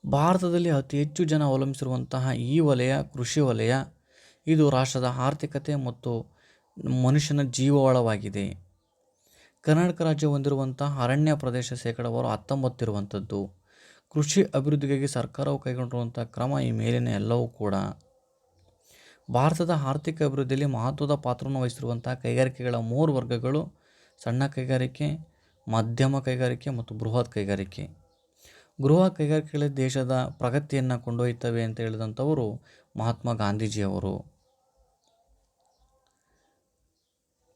ಭಾರತದಲ್ಲಿ ಅತಿ ಹೆಚ್ಚು ಜನ ಅವಲಂಬಿಸಿರುವಂತಹ ಈ ವಲಯ ಕೃಷಿ ವಲಯ. ಇದು ರಾಷ್ಟ್ರದ ಆರ್ಥಿಕತೆ ಮತ್ತು ಮನುಷ್ಯನ ಜೀವವಾಳವಾಗಿದೆ. ಕರ್ನಾಟಕ ರಾಜ್ಯ ಹೊಂದಿರುವಂತಹ ಅರಣ್ಯ ಪ್ರದೇಶ ಶೇಕಡಾವಾರು 19 ಇರುವಂಥದ್ದು. ಕೃಷಿ ಅಭಿವೃದ್ಧಿಗಾಗಿ ಸರ್ಕಾರವು ಕೈಗೊಂಡಿರುವಂಥ ಕ್ರಮ ಈ ಮೇಲಿನ ಎಲ್ಲವೂ ಕೂಡ. ಭಾರತದ ಆರ್ಥಿಕ ಅಭಿವೃದ್ಧಿಯಲ್ಲಿ ಮಹತ್ವದ ಪಾತ್ರವನ್ನು ವಹಿಸಿರುವಂತಹ ಕೈಗಾರಿಕೆಗಳ 3 ವರ್ಗಗಳು: ಸಣ್ಣ ಕೈಗಾರಿಕೆ, ಮಧ್ಯಮ ಕೈಗಾರಿಕೆ ಮತ್ತು ಬೃಹತ್ ಕೈಗಾರಿಕೆ. ಗೃಹ ಕೈಗಾರಿಕೆಗಳಲ್ಲಿ ದೇಶದ ಪ್ರಗತಿಯನ್ನು ಕೊಂಡೊಯ್ಯುತ್ತವೆ ಅಂತ ಹೇಳಿದಂಥವರು ಮಹಾತ್ಮ ಗಾಂಧೀಜಿಯವರು.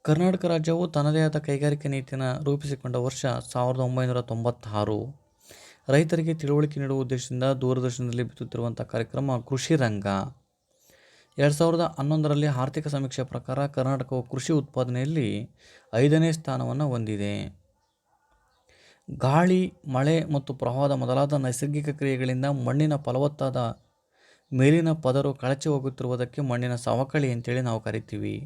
ಕರ್ನಾಟಕ ರಾಜ್ಯವು ತನ್ನದೇ ಆದ ಕೈಗಾರಿಕೆ ನೀತಿಯನ್ನು ರೂಪಿಸಿಕೊಂಡ ವರ್ಷ 1996. ರೈತರಿಗೆ ತಿಳುವಳಿಕೆ ನೀಡುವ ಉದ್ದೇಶದಿಂದ ದೂರದರ್ಶನದಲ್ಲಿ ಬಿತ್ತುತ್ತಿರುವಂಥ ಕಾರ್ಯಕ್ರಮ ಕೃಷಿ ರಂಗ. 2011ರಲ್ಲಿ ಆರ್ಥಿಕ ಸಮೀಕ್ಷೆ ಪ್ರಕಾರ ಕರ್ನಾಟಕವು ಕೃಷಿ ಉತ್ಪಾದನೆಯಲ್ಲಿ 5ನೇ ಸ್ಥಾನವನ್ನು ಹೊಂದಿದೆ. ಗಾಳಿ, ಮಳೆ ಮತ್ತು ಪ್ರವಾಹ ಮೊದಲಾದ ನೈಸರ್ಗಿಕ ಕ್ರಿಯೆಗಳಿಂದ ಮಣ್ಣಿನ ಫಲವತ್ತಾದ ಮೇಲಿನ ಪದರು ಕಳಚಿ ಹೋಗುತ್ತಿರುವುದಕ್ಕೆ ಮಣ್ಣಿನ ಸವಕಳಿ ಅಂತೇಳಿ ನಾವು ಕರಿತೀವಿ.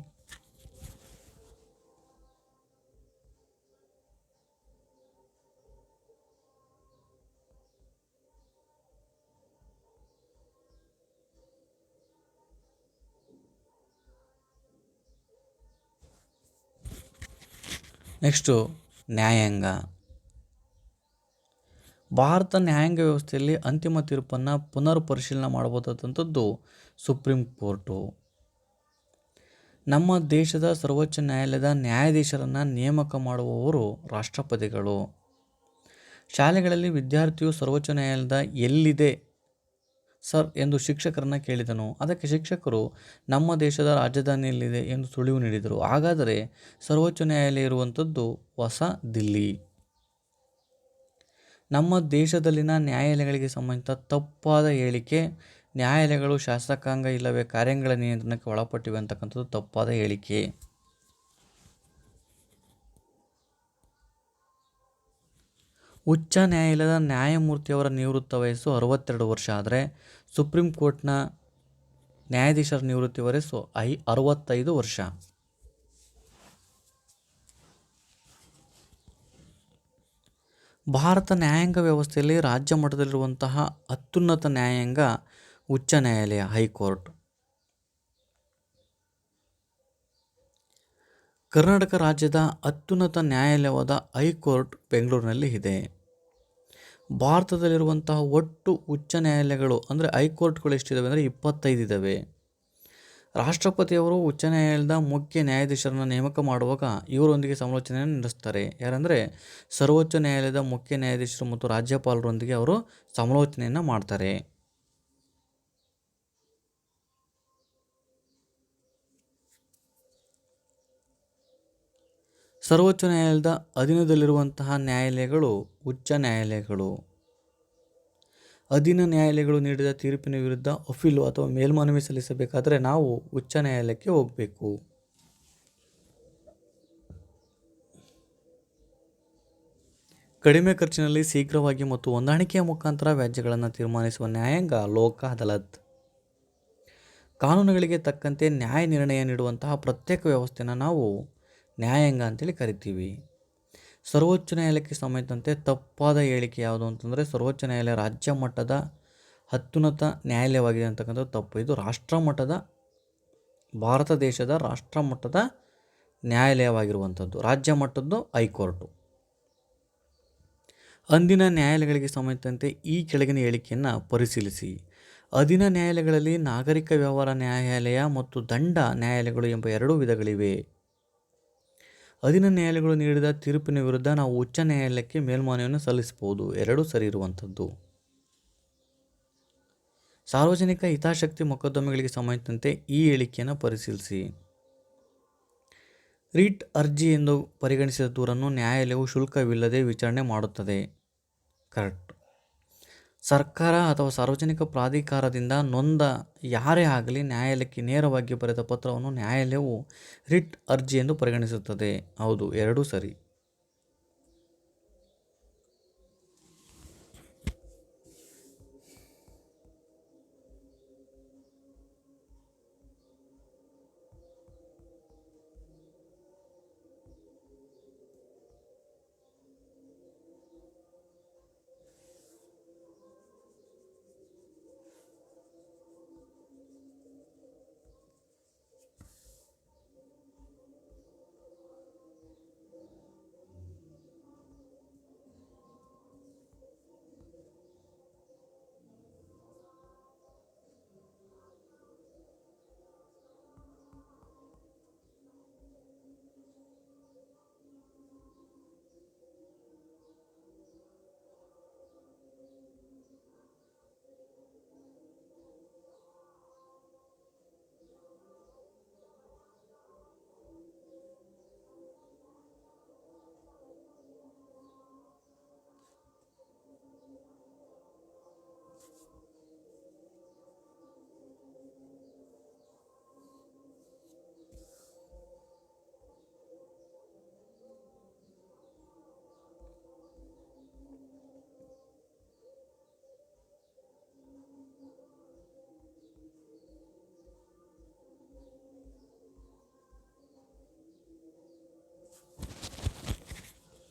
ನೆಕ್ಸ್ಟು ನ್ಯಾಯಾಂಗ. ಭಾರತ ನ್ಯಾಯಾಂಗ ವ್ಯವಸ್ಥೆಯಲ್ಲಿ ಅಂತಿಮ ತೀರ್ಪನ್ನು ಪುನರ್ ಪರಿಶೀಲನೆ ಮಾಡಬಹುದಾದಂಥದ್ದು ಸುಪ್ರೀಂ ಕೋರ್ಟು. ನಮ್ಮ ದೇಶದ ಸರ್ವೋಚ್ಚ ನ್ಯಾಯಾಲಯದ ನ್ಯಾಯಾಧೀಶರನ್ನು ನೇಮಕ ಮಾಡುವವರು ರಾಷ್ಟ್ರಪತಿಗಳು. ಶಾಲೆಗಳಲ್ಲಿ ವಿದ್ಯಾರ್ಥಿಯು ಸರ್ವೋಚ್ಚ ನ್ಯಾಯಾಲಯದ ಎಲ್ಲಿದೆ ಸರ್ ಎಂದು ಶಿಕ್ಷಕರನ್ನು ಕೇಳಿದನು. ಅದಕ್ಕೆ ಶಿಕ್ಷಕರು ನಮ್ಮ ದೇಶದ ರಾಜಧಾನಿಯಲ್ಲಿದೆ ಎಂದು ಸುಳಿವು ನೀಡಿದರು. ಹಾಗಾದರೆ ಸರ್ವೋಚ್ಚ ನ್ಯಾಯಾಲಯ ಇರುವಂಥದ್ದು ಹೊಸ ದಿಲ್ಲಿ. ನಮ್ಮ ದೇಶದಲ್ಲಿನ ನ್ಯಾಯಾಲಯಗಳಿಗೆ ಸಂಬಂಧಿಸಿದ ತಪ್ಪಾದ ಹೇಳಿಕೆ: ನ್ಯಾಯಾಲಯಗಳು ಶಾಸಕಾಂಗ ಇಲ್ಲವೇ ಕಾರ್ಯಾಂಗಗಳ ನಿಯಂತ್ರಣಕ್ಕೆ ಒಳಪಟ್ಟಿವೆ ಅಂತಕ್ಕಂಥದ್ದು ತಪ್ಪಾದ ಹೇಳಿಕೆ. ಉಚ್ಚ ನ್ಯಾಯಾಲಯದ ನ್ಯಾಯಮೂರ್ತಿಯವರ ನಿವೃತ್ತ ವಯಸ್ಸು 62 ವರ್ಷ ಆದರೆ ಸುಪ್ರೀಂ ಕೋರ್ಟ್ನ ನ್ಯಾಯಾಧೀಶರ ನಿವೃತ್ತಿ ವಯಸ್ಸು 65 ವರ್ಷ. ಭಾರತ ನ್ಯಾಯಾಂಗ ವ್ಯವಸ್ಥೆಯಲ್ಲಿ ರಾಜ್ಯ ಮಟ್ಟದಲ್ಲಿರುವಂತಹ ಅತ್ಯುನ್ನತ ನ್ಯಾಯಾಂಗ ಉಚ್ಚ ನ್ಯಾಯಾಲಯ, ಹೈಕೋರ್ಟ್. ಕರ್ನಾಟಕ ರಾಜ್ಯದ ಅತ್ಯುನ್ನತ ನ್ಯಾಯಾಲಯವಾದ ಹೈಕೋರ್ಟ್ ಬೆಂಗಳೂರಿನಲ್ಲಿ ಇದೆ. ಭಾರತದಲ್ಲಿರುವಂತಹ ಒಟ್ಟು ಉಚ್ಚ ನ್ಯಾಯಾಲಯಗಳು ಅಂದರೆ ಹೈಕೋರ್ಟ್ಗಳು ಎಷ್ಟಿದ್ದಾವೆ ಅಂದರೆ 25 ಇದ್ದಾವೆ. ರಾಷ್ಟ್ರಪತಿಯವರು ಉಚ್ಚ ನ್ಯಾಯಾಲಯದ ಮುಖ್ಯ ನ್ಯಾಯಾಧೀಶರನ್ನು ನೇಮಕ ಮಾಡುವಾಗ ಇವರೊಂದಿಗೆ ಸಮಾಲೋಚನೆಯನ್ನು ನಡೆಸ್ತಾರೆ. ಯಾರಂದರೆ ಸರ್ವೋಚ್ಚ ನ್ಯಾಯಾಲಯದ ಮುಖ್ಯ ನ್ಯಾಯಾಧೀಶರು ಮತ್ತು ರಾಜ್ಯಪಾಲರೊಂದಿಗೆ ಅವರು ಸಮಾಲೋಚನೆಯನ್ನು ಮಾಡ್ತಾರೆ. ಸರ್ವೋಚ್ಚ ನ್ಯಾಯಾಲಯದ ಅಧೀನದಲ್ಲಿರುವಂತಹ ನ್ಯಾಯಾಲಯಗಳು ಉಚ್ಚ ನ್ಯಾಯಾಲಯಗಳು. ಅಧೀನ ನ್ಯಾಯಾಲಯಗಳು ನೀಡಿದ ತೀರ್ಪಿನ ವಿರುದ್ಧ ಅಪೀಲು ಅಥವಾ ಮೇಲ್ಮನವಿ ಸಲ್ಲಿಸಬೇಕಾದರೆ ನಾವು ಉಚ್ಚ ನ್ಯಾಯಾಲಯಕ್ಕೆ ಹೋಗಬೇಕು. ಕಡಿಮೆ ಖರ್ಚಿನಲ್ಲಿ ಶೀಘ್ರವಾಗಿ ಮತ್ತು ಹೊಂದಾಣಿಕೆಯ ಮುಖಾಂತರ ವ್ಯಾಜ್ಯಗಳನ್ನು ತೀರ್ಮಾನಿಸುವ ನ್ಯಾಯಾಂಗ ಲೋಕ ಅದಾಲತ್. ಕಾನೂನುಗಳಿಗೆ ತಕ್ಕಂತೆ ನ್ಯಾಯ ನಿರ್ಣಯ ನೀಡುವಂತಹ ಪ್ರತ್ಯೇಕ ವ್ಯವಸ್ಥೆಯನ್ನು ನಾವು ನ್ಯಾಯಾಂಗ ಅಂತೇಳಿ ಕರಿತೀವಿ. ಸರ್ವೋಚ್ಚ ನ್ಯಾಯಾಲಯಕ್ಕೆ ಸಂಬಂಧಿಸಿದಂತೆ ತಪ್ಪಾದ ಹೇಳಿಕೆ ಯಾವುದು ಅಂತಂದರೆ ಸರ್ವೋಚ್ಚ ನ್ಯಾಯಾಲಯ ರಾಜ್ಯ ಮಟ್ಟದ ಅತ್ಯುನ್ನತ ನ್ಯಾಯಾಲಯವಾಗಿದೆ ಅಂತಕ್ಕಂಥದ್ದು ತಪ್ಪು. ಇದು ರಾಷ್ಟ್ರ ಮಟ್ಟದ, ಭಾರತ ದೇಶದ ರಾಷ್ಟ್ರ ಮಟ್ಟದ ನ್ಯಾಯಾಲಯವಾಗಿರುವಂಥದ್ದು. ರಾಜ್ಯ ಮಟ್ಟದ್ದು ಹೈಕೋರ್ಟು. ಅಂದಿನ ನ್ಯಾಯಾಲಯಗಳಿಗೆ ಸಂಬಂಧಿಸಿದಂತೆ ಈ ಕೆಳಗಿನ ಹೇಳಿಕೆಯನ್ನು ಪರಿಶೀಲಿಸಿ. ಅಧೀನ ನ್ಯಾಯಾಲಯಗಳಲ್ಲಿ ನಾಗರಿಕ ವ್ಯವಹಾರ ನ್ಯಾಯಾಲಯ ಮತ್ತು ದಂಡ ನ್ಯಾಯಾಲಯಗಳು ಎಂಬ 2 ವಿಧಗಳಿವೆ. ಅಧೀನ ನ್ಯಾಯಾಲಯಗಳು ನೀಡಿದ ತೀರ್ಪಿನ ವಿರುದ್ಧ ನಾವು ಉಚ್ಚ ನ್ಯಾಯಾಲಯಕ್ಕೆ ಮೇಲ್ಮನವಿಯನ್ನು ಸಲ್ಲಿಸಬಹುದು. 2 ಸರಿ ಇರುವಂಥದ್ದು. ಸಾರ್ವಜನಿಕ ಹಿತಾಸಕ್ತಿ ಮೊಕದ್ದಮೆಗಳಿಗೆ ಸಂಬಂಧಿಸಿದಂತೆ ಈ ಹೇಳಿಕೆಯನ್ನು ಪರಿಶೀಲಿಸಿ. ರಿಟ್ ಅರ್ಜಿ ಎಂದು ಪರಿಗಣಿಸಿದ ದೂರನ್ನು ನ್ಯಾಯಾಲಯವು ಶುಲ್ಕವಿಲ್ಲದೆ ವಿಚಾರಣೆ ಮಾಡುತ್ತದೆ. ಕರೆಕ್ಟ್. ಸರ್ಕಾರ ಅಥವಾ ಸಾರ್ವಜನಿಕ ಪ್ರಾಧಿಕಾರದಿಂದ ನೊಂದ ಯಾರೇ ಆಗಲಿ ನ್ಯಾಯಾಲಯಕ್ಕೆ ನೇರವಾಗಿ ಬರೆದ ಪತ್ರವನ್ನು ನ್ಯಾಯಾಲಯವು ರಿಟ್ ಅರ್ಜಿ ಎಂದು ಪರಿಗಣಿಸುತ್ತದೆ. ಹೌದು, 2 ಸರಿ.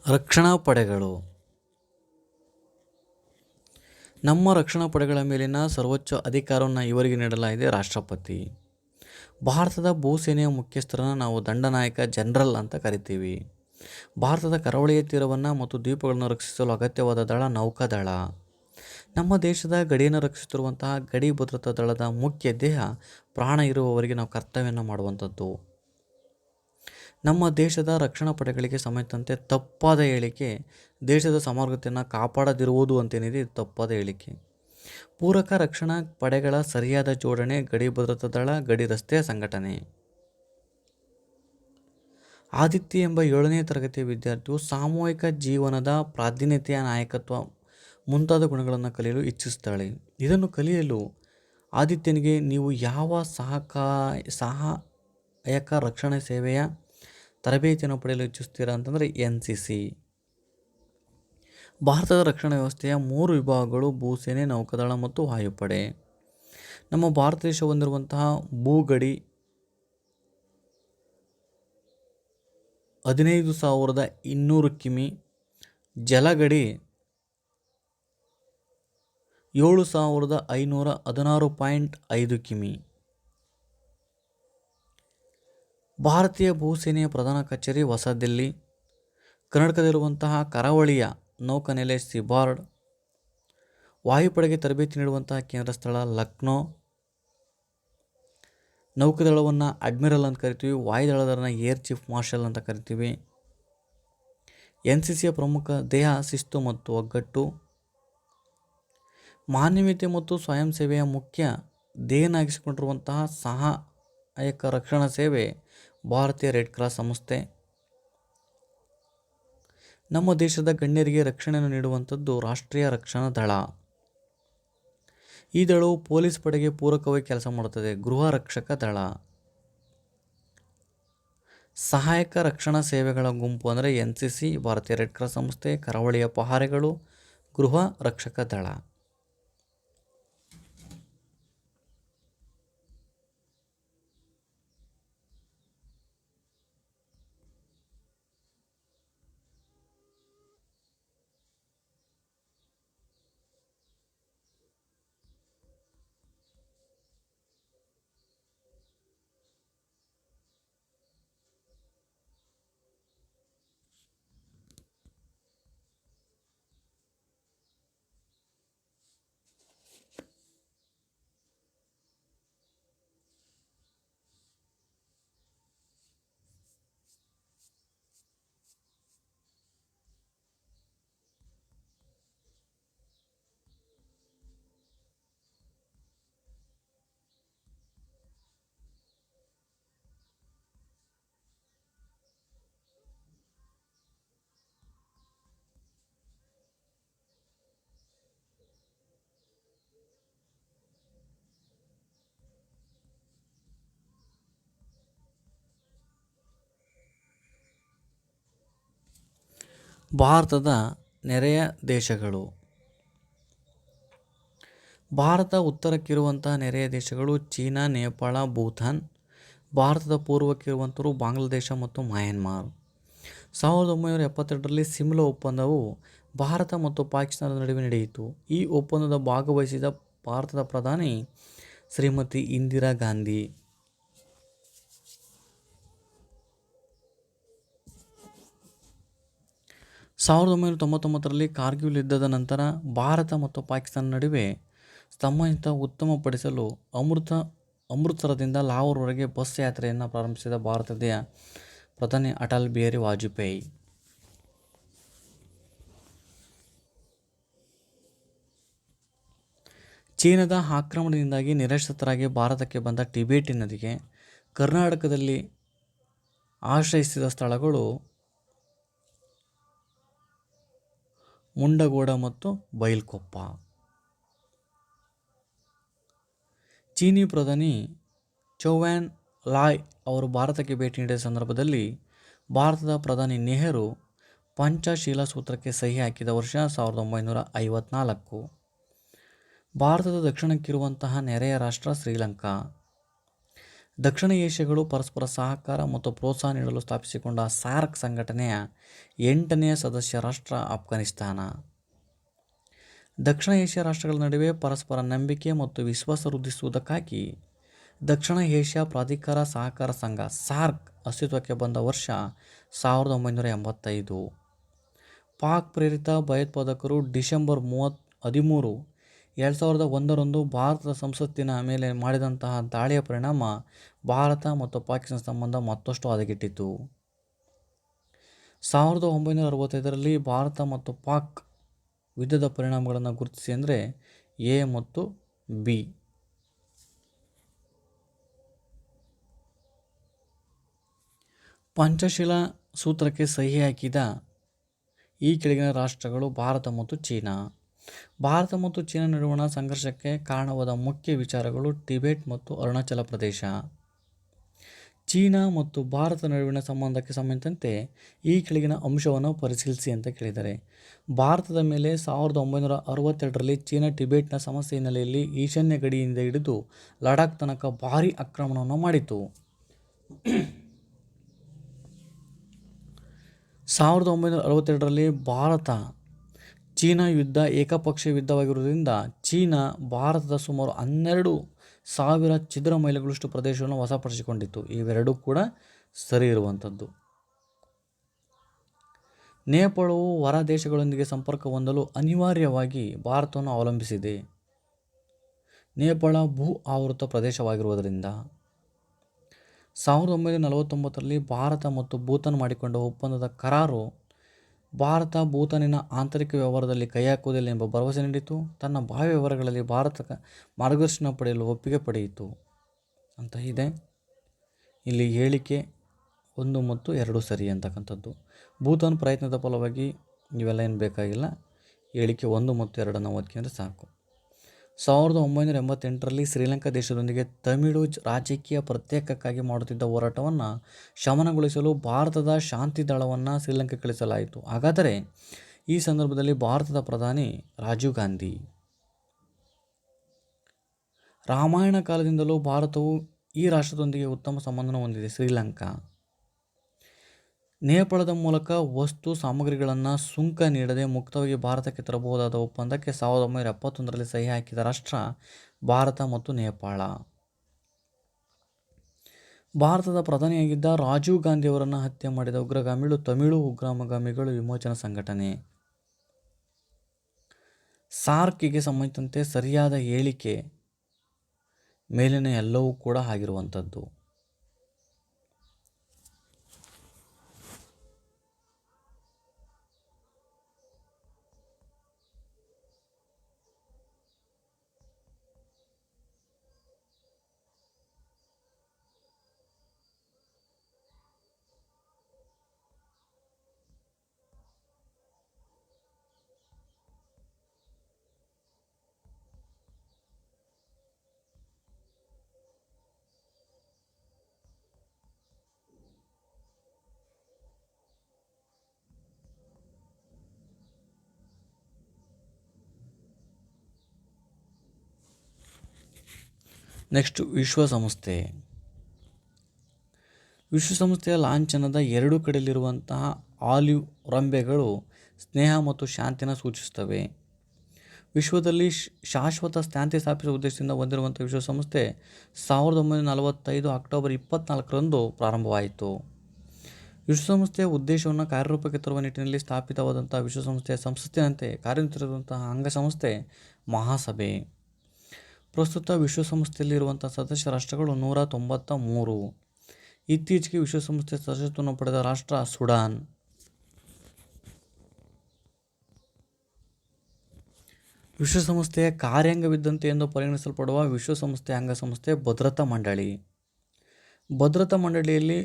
ರಕ್ಷಣಾ ಪಡೆಗಳು. ನಮ್ಮ ರಕ್ಷಣಾ ಪಡೆಗಳ ಮೇಲಿನ ಸರ್ವೋಚ್ಚ ಅಧಿಕಾರವನ್ನು ಇವರಿಗೆ ನೀಡಲಾಗಿದೆ, ರಾಷ್ಟ್ರಪತಿ. ಭಾರತದ ಭೂಸೇನೆಯ ಮುಖ್ಯಸ್ಥರನ್ನು ನಾವು ದಂಡನಾಯಕ ಜನರಲ್ ಅಂತ ಕರಿತೀವಿ. ಭಾರತದ ಕರಾವಳಿಯ ತೀರವನ್ನು ಮತ್ತು ದ್ವೀಪಗಳನ್ನು ರಕ್ಷಿಸಲು ಅಗತ್ಯವಾದ ದಳ ನೌಕಾದಳ. ನಮ್ಮ ದೇಶದ ಗಡಿಯನ್ನು ರಕ್ಷಿಸುತ್ತಿರುವಂತಹ ಗಡಿ ಭದ್ರತಾ ದಳದ ಮುಖ್ಯ ದೇಹ ಪ್ರಾಣ ಇರುವವರೆಗೆ ನಾವು ಕರ್ತವ್ಯವನ್ನು ಮಾಡುವಂಥದ್ದು. ನಮ್ಮ ದೇಶದ ರಕ್ಷಣಾ ಪಡೆಗಳಿಗೆ ಸಂಬಂಧಿಸಿದಂತೆ ತಪ್ಪಾದ ಹೇಳಿಕೆ ದೇಶದ ಸಮಗ್ರತೆಯನ್ನು ಕಾಪಾಡದಿರುವುದು ಅಂತೇನಿದೆ, ಇದು ತಪ್ಪಾದ ಹೇಳಿಕೆ. ಪೂರಕ ರಕ್ಷಣಾ ಪಡೆಗಳ ಸರಿಯಾದ ಜೋಡಣೆ, ಗಡಿ ಭದ್ರತಾ ದಳ, ಗಡಿ ರಸ್ತೆ ಸಂಘಟನೆ. ಆದಿತ್ಯ ಎಂಬ 7ನೇ ತರಗತಿಯ ವಿದ್ಯಾರ್ಥಿಯು ಸಾಮೂಹಿಕ ಜೀವನದ ಪ್ರಾಧಾನ್ಯತೆಯ ನಾಯಕತ್ವ ಮುಂತಾದ ಗುಣಗಳನ್ನು ಕಲಿಯಲು ಇಚ್ಛಿಸುತ್ತಾಳೆ. ಇದನ್ನು ಕಲಿಯಲು ಆದಿತ್ಯನಿಗೆ ನೀವು ಯಾವ ಸಹಾಯಕ ರಕ್ಷಣಾ ಸೇವೆಯ ತರಬೇತಿಯನ್ನು ಪಡೆಯಲು ಇಚ್ಛಿಸ್ತೀರಾ ಅಂತಂದರೆ NCC. ಭಾರತದ ರಕ್ಷಣಾ ವ್ಯವಸ್ಥೆಯ 3 ವಿಭಾಗಗಳು: ಭೂಸೇನೆ, ನೌಕಾದಳ ಮತ್ತು ವಾಯುಪಡೆ. ನಮ್ಮ ಭಾರತ ದೇಶ ಹೊಂದಿರುವಂತಹ ಭೂಗಡಿ 15,200 ಕಿಮಿ, ಜಲಗಡಿ 7,516.5 ಕಿಮಿ. ಭಾರತೀಯ ಭೂಸೇನೆಯ ಪ್ರಧಾನ ಕಚೇರಿ ಹೊಸದಿಲ್ಲಿ. ಕರ್ನಾಟಕದಲ್ಲಿರುವಂತಹ ಕರಾವಳಿಯ ನೌಕಾನೆಲೆ ಸಿಬಾರ್ಡ್. ವಾಯುಪಡೆಗೆ ತರಬೇತಿ ನೀಡುವಂತಹ ಕೇಂದ್ರ ಸ್ಥಳ ಲಕ್ನೋ. ನೌಕಾದಳವನ್ನು ಅಡ್ಮಿರಲ್ ಅಂತ ಕರಿತೀವಿ, ವಾಯುದಳದನ್ನು ಏರ್ ಚೀಫ್ ಮಾರ್ಷಲ್ ಅಂತ ಕರಿತೀವಿ. NCCಯ ಪ್ರಮುಖ ದೇಹ ಶಿಸ್ತು ಮತ್ತು ಒಗ್ಗಟ್ಟು. ಮಾನವೀಯತೆ ಮತ್ತು ಸ್ವಯಂ ಸೇವೆಯ ಮುಖ್ಯ ಧ್ಯೇಯನಾಗಿಸಿಕೊಂಡಿರುವಂತಹ ಸಹಾಯಕ ರಕ್ಷಣಾ ಸೇವೆ ಭಾರತೀಯ ರೆಡ್ ಕ್ರಾಸ್ ಸಂಸ್ಥೆ. ನಮ್ಮ ದೇಶದ ಗಣ್ಯರಿಗೆ ರಕ್ಷಣೆಯನ್ನು ನೀಡುವಂಥದ್ದು ರಾಷ್ಟ್ರೀಯ ರಕ್ಷಣಾ ದಳ. ಈ ದಳವು ಪೊಲೀಸ್ ಪಡೆಗೆ ಪೂರಕವಾಗಿ ಕೆಲಸ ಮಾಡುತ್ತದೆ, ಗೃಹ ರಕ್ಷಕ ದಳ. ಸಹಾಯಕ ರಕ್ಷಣಾ ಸೇವೆಗಳ ಗುಂಪು ಅಂದರೆ NCC, ಭಾರತೀಯ ರೆಡ್ ಕ್ರಾಸ್ ಸಂಸ್ಥೆ, ಕರಾವಳಿಯ ಪಹಾರೆಗಳು, ಗೃಹ ರಕ್ಷಕ ದಳ. ಭಾರತದ ನೆರೆಯ ದೇಶಗಳು. ಭಾರತ ಉತ್ತರಕ್ಕಿರುವಂತಹ ನೆರೆಯ ದೇಶಗಳು ಚೀನಾ, ನೇಪಾಳ, ಭೂತಾನ್. ಭಾರತದ ಪೂರ್ವಕ್ಕಿರುವಂಥವರು ಬಾಂಗ್ಲಾದೇಶ ಮತ್ತು ಮಯನ್ಮಾರ್. 1972ರಲ್ಲಿ ಸಿಮ್ಲಾ ಒಪ್ಪಂದವು ಭಾರತ ಮತ್ತು ಪಾಕಿಸ್ತಾನದ ನಡುವೆ ನಡೆಯಿತು. ಈ ಒಪ್ಪಂದದ ಭಾಗವಹಿಸಿದ ಭಾರತದ ಪ್ರಧಾನಿ ಶ್ರೀಮತಿ ಇಂದಿರಾ ಗಾಂಧಿ. 1999ರಲ್ಲಿ ಕಾರ್ಗಿಲ್ ಯುದ್ಧದ ನಂತರ ಭಾರತ ಮತ್ತು ಪಾಕಿಸ್ತಾನ ನಡುವೆ ಸಂಬಂಧ ಉತ್ತಮಪಡಿಸಲು ಅಮೃತಸರದಿಂದ ಲಾಹೋರ್ವರೆಗೆ ಬಸ್ ಯಾತ್ರೆಯನ್ನು ಪ್ರಾರಂಭಿಸಿದ ಭಾರತದ ಪ್ರಧಾನಿ ಅಟಲ್ ಬಿಹಾರಿ ವಾಜಪೇಯಿ. ಚೀನಾದ ಆಕ್ರಮಣದಿಂದಾಗಿ ನಿರಾಶ್ರಿತರಾಗಿ ಭಾರತಕ್ಕೆ ಬಂದ ಟಿಬೆಟಿನರಿಗೆ ಕರ್ನಾಟಕದಲ್ಲಿ ಆಶ್ರಯಿಸಿದ ಸ್ಥಳಗಳು ಮುಂಡಗೋಡ ಮತ್ತು ಬೈಲ್ಕೊಪ್ಪ. ಚೀನಿ ಪ್ರಧಾನಿ ಚೌವ್ಯಾನ್ ಲಾಯ್ ಅವರು ಭಾರತಕ್ಕೆ ಭೇಟಿ ನೀಡಿದ ಸಂದರ್ಭದಲ್ಲಿ ಭಾರತದ ಪ್ರಧಾನಿ ನೆಹರು ಪಂಚಶೀಲ ಸೂತ್ರಕ್ಕೆ ಸಹಿ ಹಾಕಿದ ವರ್ಷ 1954. ಭಾರತದ ದಕ್ಷಿಣಕ್ಕಿರುವಂತಹ ನೆರೆಯ ರಾಷ್ಟ್ರ ಶ್ರೀಲಂಕಾ. ದಕ್ಷಿಣ ಏಷ್ಯಾಗಳು ಪರಸ್ಪರ ಸಹಕಾರ ಮತ್ತು ಪ್ರೋತ್ಸಾಹ ನೀಡಲು ಸ್ಥಾಪಿಸಿಕೊಂಡ ಸಾರ್ಕ್ ಸಂಘಟನೆಯ 8ನೇ ಸದಸ್ಯ ರಾಷ್ಟ್ರ ಅಫ್ಘಾನಿಸ್ತಾನ. ದಕ್ಷಿಣ ಏಷ್ಯಾ ರಾಷ್ಟ್ರಗಳ ನಡುವೆ ಪರಸ್ಪರ ನಂಬಿಕೆ ಮತ್ತು ವಿಶ್ವಾಸ ವೃದ್ಧಿಸುವುದಕ್ಕಾಗಿ ದಕ್ಷಿಣ ಏಷ್ಯಾ ಪ್ರಾಧಿಕಾರ ಸಹಕಾರ ಸಂಘ ಸಾರ್ಕ್ ಅಸ್ತಿತ್ವಕ್ಕೆ ಬಂದ ವರ್ಷ 1985. ಪಾಕ್ ಪ್ರೇರಿತ ಭಯೋತ್ಪಾದಕರು ಡಿಸೆಂಬರ್ 13, 2001ರಂದು ಭಾರತದ ಸಂಸತ್ತಿನ ಮೇಲೆ ಮಾಡಿದಂತಹ ದಾಳಿಯ ಪರಿಣಾಮ ಭಾರತ ಮತ್ತು ಪಾಕಿಸ್ತಾನ ಸಂಬಂಧ ಮತ್ತಷ್ಟು ಹದಗೆಟ್ಟಿತು. 1965ರಲ್ಲಿ ಭಾರತ ಮತ್ತು ಪಾಕ್ ಯುದ್ಧದ ಪರಿಣಾಮಗಳನ್ನು ಗುರುತಿಸಿ ಅಂದರೆ ಎ ಮತ್ತು ಬಿ. ಪಂಚಶೀಲ ಸೂತ್ರಕ್ಕೆ ಸಹಿ ಹಾಕಿದ ಈ ಕೆಳಗಿನ ರಾಷ್ಟ್ರಗಳು ಭಾರತ ಮತ್ತು ಚೀನಾ. ಭಾರತ ಮತ್ತು ಚೀನಾ ನಡುವಣ ಸಂಘರ್ಷಕ್ಕೆ ಕಾರಣವಾದ ಮುಖ್ಯ ವಿಚಾರಗಳು ಟಿಬೆಟ್ ಮತ್ತು ಅರುಣಾಚಲ ಪ್ರದೇಶ. ಚೀನಾ ಮತ್ತು ಭಾರತ ನಡುವಿನ ಸಂಬಂಧಕ್ಕೆ ಸಂಬಂಧಿಸಿದಂತೆ ಈ ಕೆಳಗಿನ ಅಂಶವನ್ನು ಪರಿಶೀಲಿಸಿ ಅಂತ ಕೇಳಿದ್ದಾರೆ. ಭಾರತದ ಮೇಲೆ 1962ರಲ್ಲಿ ಚೀನಾ ಟಿಬೆಟ್ನ ಸಮಸ್ಯೆ ಹಿನ್ನೆಲೆಯಲ್ಲಿ ಈಶಾನ್ಯ ಗಡಿಯಿಂದ ಹಿಡಿದು ಲಡಾಖ್ ತನಕ ಭಾರೀ ಆಕ್ರಮಣವನ್ನು ಮಾಡಿತು. 1962ರಲ್ಲಿ ಭಾರತ ಚೀನಾ ಯುದ್ಧ ಏಕಪಕ್ಷೀಯ ಯುದ್ಧವಾಗಿರುವುದರಿಂದ ಚೀನಾ ಭಾರತದ ಸುಮಾರು 12,000 ಚದರ ಮೈಲಿಗಳಷ್ಟು ಪ್ರದೇಶವನ್ನು ವಶಪಡಿಸಿಕೊಂಡಿತು. ಇವೆರಡೂ ಕೂಡ ಸರಿ ಇರುವಂಥದ್ದು. ನೇಪಾಳವು ಹೊರ ದೇಶಗಳೊಂದಿಗೆ ಸಂಪರ್ಕ ಹೊಂದಲು ಅನಿವಾರ್ಯವಾಗಿ ಭಾರತವನ್ನು ಅವಲಂಬಿಸಿದೆ. ನೇಪಾಳ ಭೂ ಆವೃತ ಪ್ರದೇಶವಾಗಿರುವುದರಿಂದ 1949ರಲ್ಲಿ ಭಾರತ ಮತ್ತು ಭೂತಾನ್ ಮಾಡಿಕೊಂಡ ಒಪ್ಪಂದದ ಕರಾರು ಭಾರತ ಭೂತಾನಿನ ಆಂತರಿಕ ವ್ಯವಹಾರದಲ್ಲಿ ಕೈ ಹಾಕುವುದಿಲ್ಲ ಎಂಬ ಭರವಸೆ ನೀಡಿತು. ತನ್ನ ಬಾಹ್ಯ ವ್ಯವಹಾರಗಳಲ್ಲಿ ಭಾರತ ಮಾರ್ಗದರ್ಶನ ಪಡೆಯಲು ಒಪ್ಪಿಗೆ ಪಡೆಯಿತು ಅಂತ ಇದೆ. ಇಲ್ಲಿ ಹೇಳಿಕೆ 1 ಮತ್ತು 2 ಸರಿ ಅಂತಕ್ಕಂಥದ್ದು. ಭೂತಾನ್ ಪ್ರಯತ್ನದ ಫಲವಾಗಿ ಇವೆಲ್ಲ ಏನು ಬೇಕಾಗಿಲ್ಲ. ಹೇಳಿಕೆ 1 ಮತ್ತು 2 ಓದ್ಕೊಂಡ್ರೆ ಸಾಕು. 1988ರಲ್ಲಿ ಶ್ರೀಲಂಕಾ ದೇಶದೊಂದಿಗೆ ತಮಿಳು ರಾಜಕೀಯ ಪ್ರತ್ಯೇಕಕ್ಕಾಗಿ ಮಾಡುತ್ತಿದ್ದ ಹೋರಾಟವನ್ನು ಶಮನಗೊಳಿಸಲು ಭಾರತದ ಶಾಂತಿ ದಳವನ್ನು ಶ್ರೀಲಂಕಾ ಕಳಿಸಲಾಯಿತು. ಹಾಗಾದರೆ ಈ ಸಂದರ್ಭದಲ್ಲಿ ಭಾರತದ ಪ್ರಧಾನಿ ರಾಜೀವ್ ಗಾಂಧಿ. ರಾಮಾಯಣ ಕಾಲದಿಂದಲೂ ಭಾರತವು ಈ ರಾಷ್ಟ್ರದೊಂದಿಗೆ ಉತ್ತಮ ಸಂಬಂಧವನ್ನು ಹೊಂದಿದೆ. ಶ್ರೀಲಂಕಾ ನೇಪಾಳದ ಮೂಲಕ ವಸ್ತು ಸಾಮಗ್ರಿಗಳನ್ನು ಸುಂಕ ನೀಡದೆ ಮುಕ್ತವಾಗಿ ಭಾರತಕ್ಕೆ ತರಬಹುದಾದ ಒಪ್ಪಂದಕ್ಕೆ 1971ರಲ್ಲಿ ಸಹಿ ಹಾಕಿದ ರಾಷ್ಟ್ರ ಭಾರತ ಮತ್ತು ನೇಪಾಳ. ಭಾರತದ ಪ್ರಧಾನಿಯಾಗಿದ್ದ ರಾಜೀವ್ ಗಾಂಧಿಯವರನ್ನು ಹತ್ಯೆ ಮಾಡಿದ ಉಗ್ರಗಾಮಿಗಳು ತಮಿಳು ಉಗ್ರಗಾಮಿಗಳು ವಿಮೋಚನಾ ಸಂಘಟನೆ. ಸಾರ್ಕ್ಗೆ ಸಂಬಂಧಿಸಿದಂತೆ ಸರಿಯಾದ ಹೇಳಿಕೆ ಮೇಲಿನ ಎಲ್ಲವೂ ಕೂಡ ಆಗಿರುವಂಥದ್ದು. ನೆಕ್ಸ್ಟ್ ವಿಶ್ವಸಂಸ್ಥೆ. ವಿಶ್ವಸಂಸ್ಥೆಯ ಲಾಂಛನದ 2 ಕಡೆಯಲ್ಲಿರುವಂತಹ ಆಲಿವ್ ರೆಂಬೆಗಳು ಸ್ನೇಹ ಮತ್ತು ಶಾಂತಿಯನ್ನು ಸೂಚಿಸುತ್ತವೆ. ವಿಶ್ವದಲ್ಲಿ ಶಾಶ್ವತ ಶಾಂತಿ ಸ್ಥಾಪಿಸುವ ಉದ್ದೇಶದಿಂದ ಹೊಂದಿರುವಂಥ ವಿಶ್ವಸಂಸ್ಥೆ 1945 ಅಕ್ಟೋಬರ್ 24ರಂದು ಪ್ರಾರಂಭವಾಯಿತು. ವಿಶ್ವಸಂಸ್ಥೆಯ ಉದ್ದೇಶವನ್ನು ಕಾರ್ಯರೂಪಕ್ಕೆ ತರುವ ನಿಟ್ಟಿನಲ್ಲಿ ಸ್ಥಾಪಿತವಾದಂಥ ವಿಶ್ವಸಂಸ್ಥೆಯ ಸಂಸತ್ತಿನಂತೆ ಕಾರ್ಯನಿರ್ವಹಿಸುವಂತಹ ಅಂಗಸಂಸ್ಥೆ ಮಹಾಸಭೆ. ಪ್ರಸ್ತುತ ವಿಶ್ವಸಂಸ್ಥೆಯಲ್ಲಿರುವಂಥ ಸದಸ್ಯ ರಾಷ್ಟ್ರಗಳು 193. ಇತ್ತೀಚೆಗೆ ವಿಶ್ವಸಂಸ್ಥೆಯ ಸದಸ್ಯತ್ವವನ್ನು ಪಡೆದ ರಾಷ್ಟ್ರ ಸುಡಾನ್. ವಿಶ್ವಸಂಸ್ಥೆಯ ಕಾರ್ಯಾಂಗವಿದ್ದಂತೆ ಎಂದು ಪರಿಗಣಿಸಲ್ಪಡುವ ವಿಶ್ವಸಂಸ್ಥೆಯ ಅಂಗಸಂಸ್ಥೆ ಭದ್ರತಾ ಮಂಡಳಿ. ಭದ್ರತಾ ಮಂಡಳಿಯಲ್ಲಿ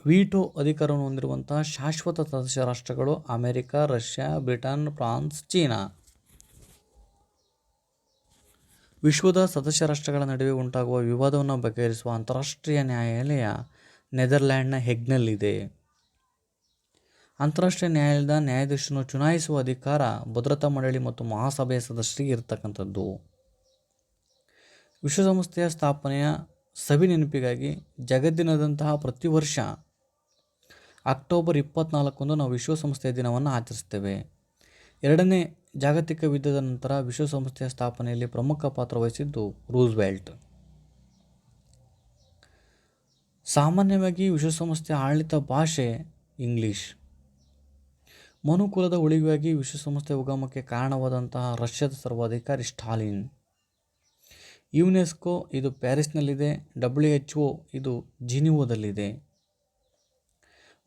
ವೀಟೋ ಅಧಿಕಾರವನ್ನು ಹೊಂದಿರುವಂತಹ ಶಾಶ್ವತ ಸದಸ್ಯ ರಾಷ್ಟ್ರಗಳು America, Russia, Britain, France, China. ವಿಶ್ವದ ಸದಸ್ಯ ರಾಷ್ಟ್ರಗಳ ನಡುವೆ ಉಂಟಾಗುವ ವಿವಾದವನ್ನು ಬಗೆಹರಿಸುವ ಅಂತಾರಾಷ್ಟ್ರೀಯ ನ್ಯಾಯಾಲಯ ನೆದರ್ಲ್ಯಾಂಡ್ನ ಹೇಗ್ನಲ್ಲಿದೆ. ಅಂತಾರಾಷ್ಟ್ರೀಯ ನ್ಯಾಯಾಲಯದ ನ್ಯಾಯಾಧೀಶರನ್ನು ಚುನಾಯಿಸುವ ಅಧಿಕಾರ ಭದ್ರತಾ ಮಂಡಳಿ ಮತ್ತು ಮಹಾಸಭೆಯ ಸದಸ್ಯರಿಗೆ ಇರತಕ್ಕಂಥದ್ದು. ವಿಶ್ವಸಂಸ್ಥೆಯ ಸ್ಥಾಪನೆಯ ಸವಿ ನೆನಪಿಗಾಗಿ ಜಗತ್ತಿನಾದ್ಯಂತಹ ಪ್ರತಿ ವರ್ಷ ಅಕ್ಟೋಬರ್ 24 ನಾವು ವಿಶ್ವಸಂಸ್ಥೆಯ ದಿನವನ್ನು ಆಚರಿಸ್ತೇವೆ. ಎರಡನೇ ಜಾಗತಿಕ ಯುದ್ಧದ ನಂತರ ವಿಶ್ವಸಂಸ್ಥೆಯ ಸ್ಥಾಪನೆಯಲ್ಲಿ ಪ್ರಮುಖ ಪಾತ್ರ ವಹಿಸಿದ್ದು ರೂಸ್ವೆಲ್ಟ್. ಸಾಮಾನ್ಯವಾಗಿ ವಿಶ್ವಸಂಸ್ಥೆಯ ಆಡಳಿತ ಭಾಷೆ ಇಂಗ್ಲಿಷ್. ಮನುಕುಲದ ಉಳಿವಿಗಾಗಿ ವಿಶ್ವಸಂಸ್ಥೆಯ ಉಗಮಕ್ಕೆ ಕಾರಣವಾದಂತಹ ರಷ್ಯಾದ ಸರ್ವಾಧಿಕಾರಿ ಸ್ಟಾಲಿನ್. ಯುನೆಸ್ಕೋ ಇದು ಪ್ಯಾರಿಸ್ನಲ್ಲಿದೆ. WHO ಇದು ಜಿನಿವಾದಲ್ಲಿದೆ.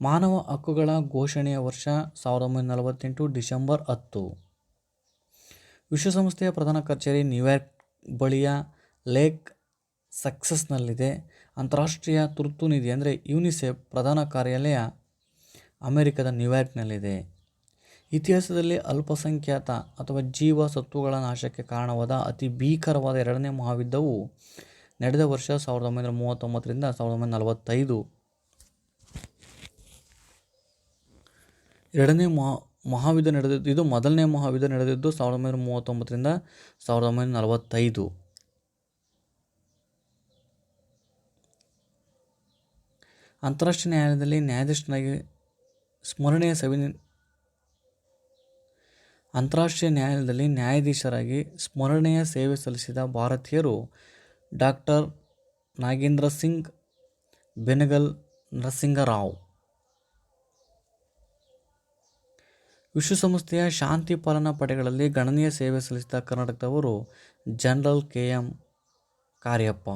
ಮಾನವ ಹಕ್ಕುಗಳ ಘೋಷಣೆಯ ವರ್ಷ 1948 ಡಿಸೆಂಬರ್ 10. ವಿಶ್ವಸಂಸ್ಥೆಯ ಪ್ರಧಾನ ಕಚೇರಿ ನ್ಯೂಯಾರ್ಕ್ ಬಳಿಯ ಲೇಕ್ ಸಕ್ಸಸ್ನಲ್ಲಿದೆ. ಅಂತಾರಾಷ್ಟ್ರೀಯ ತುರ್ತು ನಿಧಿ ಅಂದರೆ ಯುನಿಸೆಫ್ ಪ್ರಧಾನ ಕಾರ್ಯಾಲಯ ಅಮೆರಿಕದ ನ್ಯೂಯಾರ್ಕ್ನಲ್ಲಿದೆ. ಇತಿಹಾಸದಲ್ಲಿ ಅಲ್ಪಸಂಖ್ಯಾತ ಅಥವಾ ಜೀವ ಸತ್ವಗಳ ನಾಶಕ್ಕೆ ಕಾರಣವಾದ ಅತಿ ಭೀಕರವಾದ ಎರಡನೇ ಮಹಾಯುದ್ಧವು ನಡೆದ ವರ್ಷ 1939ರಿಂದ 1945. ಎರಡನೇ ಮಹಾಯುದ್ಧ ನಡೆದಿದ್ದು ಇದು ಮೊದಲನೇ ಮಹಾಯುದ್ಧ ನಡೆದಿದ್ದು 1939ರಿಂದ 1945. ಅಂತಾರಾಷ್ಟ್ರೀಯ ನ್ಯಾಯಾಲಯದಲ್ಲಿ ನ್ಯಾಯಾಧೀಶರಾಗಿ ಸ್ಮರಣೀಯ ಸೇವೆ ಸಲ್ಲಿಸಿದ ಭಾರತೀಯರು ಡಾಕ್ಟರ್ ನಾಗೇಂದ್ರ ಸಿಂಗ್, ಬೆನಗಲ್ ನರಸಿಂಗರಾವ್. ವಿಶ್ವಸಂಸ್ಥೆಯ ಶಾಂತಿ ಪಾಲನಾ ಪಡೆಗಳಲ್ಲಿ ಗಣನೀಯ ಸೇವೆ ಸಲ್ಲಿಸಿದ ಕರ್ನಾಟಕದವರು ಜನರಲ್ KM ಕಾರ್ಯಪ್ಪ.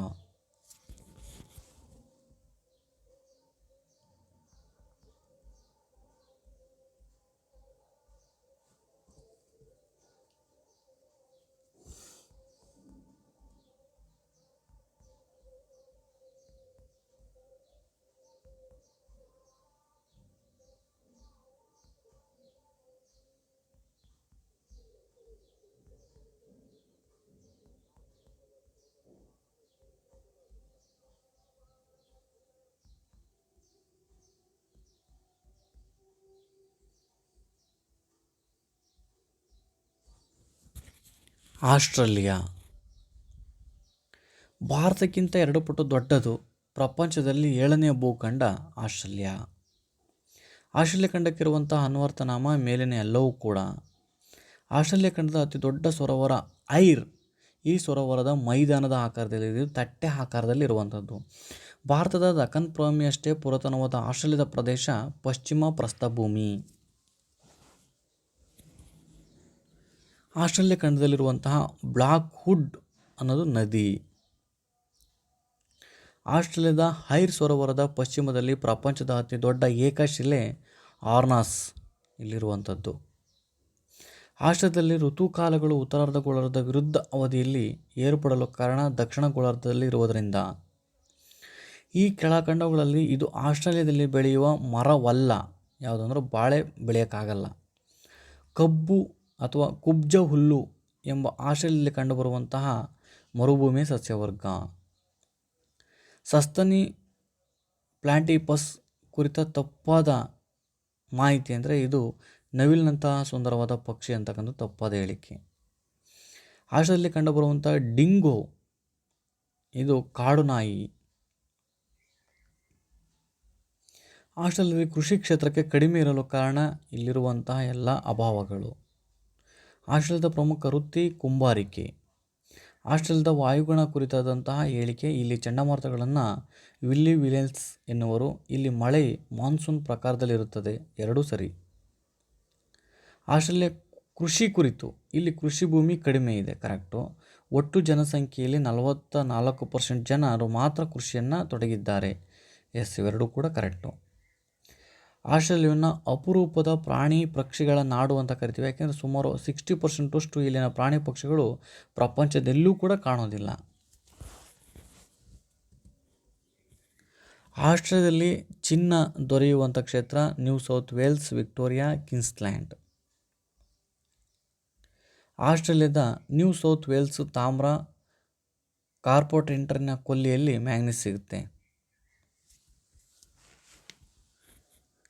ಆಸ್ಟ್ರೇಲಿಯಾ ಭಾರತಕ್ಕಿಂತ 2 ಪಟ್ಟು ದೊಡ್ಡದು. ಪ್ರಪಂಚದಲ್ಲಿ 7ನೇ ಭೂಖಂಡ ಆಸ್ಟ್ರೇಲಿಯಾ. ಆಸ್ಟ್ರೇಲಿಯಾ ಖಂಡಕ್ಕಿರುವಂತಹ ಅನ್ವರ್ಥನಾಮ ಮೇಲಿನ ಎಲ್ಲವೂ ಕೂಡ. ಆಸ್ಟ್ರೇಲಿಯಾ ಖಂಡದ ಅತಿ ದೊಡ್ಡ ಸರೋವರ ಐರ್. ಈ ಸರೋವರದ ಮೈದಾನದ ಆಕಾರದಲ್ಲಿ ತಟ್ಟೆ ಆಕಾರದಲ್ಲಿ ಇರುವಂಥದ್ದು. ಭಾರತದ ದಕ್ಕನ್ ಪ್ರಭೂಮಿಯಷ್ಟೇ ಪುರಾತನವಾದ ಆಸ್ಟ್ರೇಲಿಯಾದ ಪ್ರದೇಶ ಪಶ್ಚಿಮ ಪ್ರಸ್ಥಭೂಮಿ. ಆಸ್ಟ್ರೇಲಿಯಾ ಖಂಡದಲ್ಲಿರುವಂತಹ ಬ್ಲಾಕ್ ವುಡ್ ಅನ್ನೋದು ನದಿ. ಆಸ್ಟ್ರೇಲಿಯಾದ ಐರ್ ಸರೋವರದ ಪಶ್ಚಿಮದಲ್ಲಿ ಪ್ರಪಂಚದ ಅತಿ ದೊಡ್ಡ ಏಕಶಿಲೆ ಆರ್ನಾಸ್ ಇಲ್ಲಿರುವಂಥದ್ದು. ಆಸ್ಟ್ರೇಲಿಯಾದಲ್ಲಿ ಋತುಕಾಲಗಳು ಉತ್ತರಾರ್ಧಗೋಳದ ವಿರುದ್ಧ ಅವಧಿಯಲ್ಲಿ ಏರ್ಪಡಲು ಕಾರಣ ದಕ್ಷಿಣ ಗೋಳಾರ್ಧದಲ್ಲಿ ಇರುವುದರಿಂದ. ಈ ಕೆಳಖಂಡಗಳಲ್ಲಿ ಇದು ಆಸ್ಟ್ರೇಲಿಯಾದಲ್ಲಿ ಬೆಳೆಯುವ ಮರವಲ್ಲ. ಯಾವುದಂದ್ರೆ ಬಾಳೆ ಬೆಳೆಯೋಕ್ಕಾಗಲ್ಲ. ಕಬ್ಬು ಅಥವಾ ಕುಬ್ಜ ಹುಲ್ಲು ಎಂಬ ಆಸ್ಟ್ರೇಲಿಯಾದಲ್ಲಿ ಕಂಡುಬರುವಂತಹ ಮರುಭೂಮಿ ಸಸ್ಯವರ್ಗ. ಸಸ್ತನಿ ಪ್ಲಾಟಿಪಸ್ ಕುರಿತ ತಪ್ಪಾದ ಮಾಹಿತಿ ಅಂದರೆ ಇದು ನವಿಲಿನಂತಹ ಸುಂದರವಾದ ಪಕ್ಷಿ ಅಂತಕ್ಕಂಥ ತಪ್ಪಾದ ಹೇಳಿಕೆ. ಆಸ್ಟ್ರೇಲಿಯಾದಲ್ಲಿ ಕಂಡುಬರುವಂತಹ ಡಿಂಗೋ ಇದು ಕಾಡು ನಾಯಿ. ಆಸ್ಟ್ರೇಲಿಯಾದಲ್ಲಿ ಕೃಷಿ ಕ್ಷೇತ್ರಕ್ಕೆ ಕಡಿಮೆ ಇರಲು ಕಾರಣ ಇಲ್ಲಿರುವಂತಹ ಎಲ್ಲ ಅಭಾವಗಳು. ಆಸ್ಟ್ರೇಲಿಯಾದ ಪ್ರಮುಖ ವೃತ್ತಿ ಕುಂಬಾರಿಕೆ. ಆಸ್ಟ್ರೇಲಿಯಾದ ವಾಯುಗುಣ ಕುರಿತಾದಂತಹ ಹೇಳಿಕೆ. ಇಲ್ಲಿ ಚಂಡಮಾರುತಗಳನ್ನು ವಿಲ್ಲಿ ವಿಲಿಯಮ್ಸ್ ಎನ್ನುವರು. ಇಲ್ಲಿ ಮಳೆ ಮಾನ್ಸೂನ್ ಪ್ರಕಾರದಲ್ಲಿರುತ್ತದೆ. ಎರಡೂ ಸರಿ. ಆಸ್ಟ್ರೇಲಿಯಾ ಕೃಷಿ ಕುರಿತು. ಇಲ್ಲಿ ಕೃಷಿ ಭೂಮಿ ಕಡಿಮೆ ಇದೆ, ಕರೆಕ್ಟು. ಒಟ್ಟು ಜನಸಂಖ್ಯೆಯಲ್ಲಿ 44% ಜನರು ಮಾತ್ರ ಕೃಷಿಯನ್ನು ತೊಡಗಿದ್ದಾರೆ. ಎಸ್, ಇವೆರಡೂ ಕೂಡ ಕರೆಕ್ಟು. ಆಸ್ಟ್ರೇಲಿಯಾವನ್ನು ಅಪರೂಪದ ಪ್ರಾಣಿ ಪಕ್ಷಿಗಳ ನಾಡು ಅಂತ ಕರಿತೀವಿ. ಯಾಕೆಂದರೆ ಸುಮಾರು 60% ಇಲ್ಲಿನ ಪ್ರಾಣಿ ಪಕ್ಷಿಗಳು ಪ್ರಪಂಚದಲ್ಲೂ ಕೂಡ ಕಾಣೋದಿಲ್ಲ. ಆಸ್ಟ್ರೇಲಿಯಾದಲ್ಲಿ ಚಿನ್ನ ದೊರೆಯುವಂಥ ಕ್ಷೇತ್ರ new south Wales, Victoria, Queensland. ಆಸ್ಟ್ರೇಲಿಯಾದ ನ್ಯೂ ಸೌತ್ ವೇಲ್ಸ್ ತಾಮ್ರ, ಕಾರ್ಪೊರೇಟರಿನ ಕೊಲ್ಲಿಯಲ್ಲಿ ಮ್ಯಾಂಗನೀಸ್ ಸಿಗುತ್ತೆ.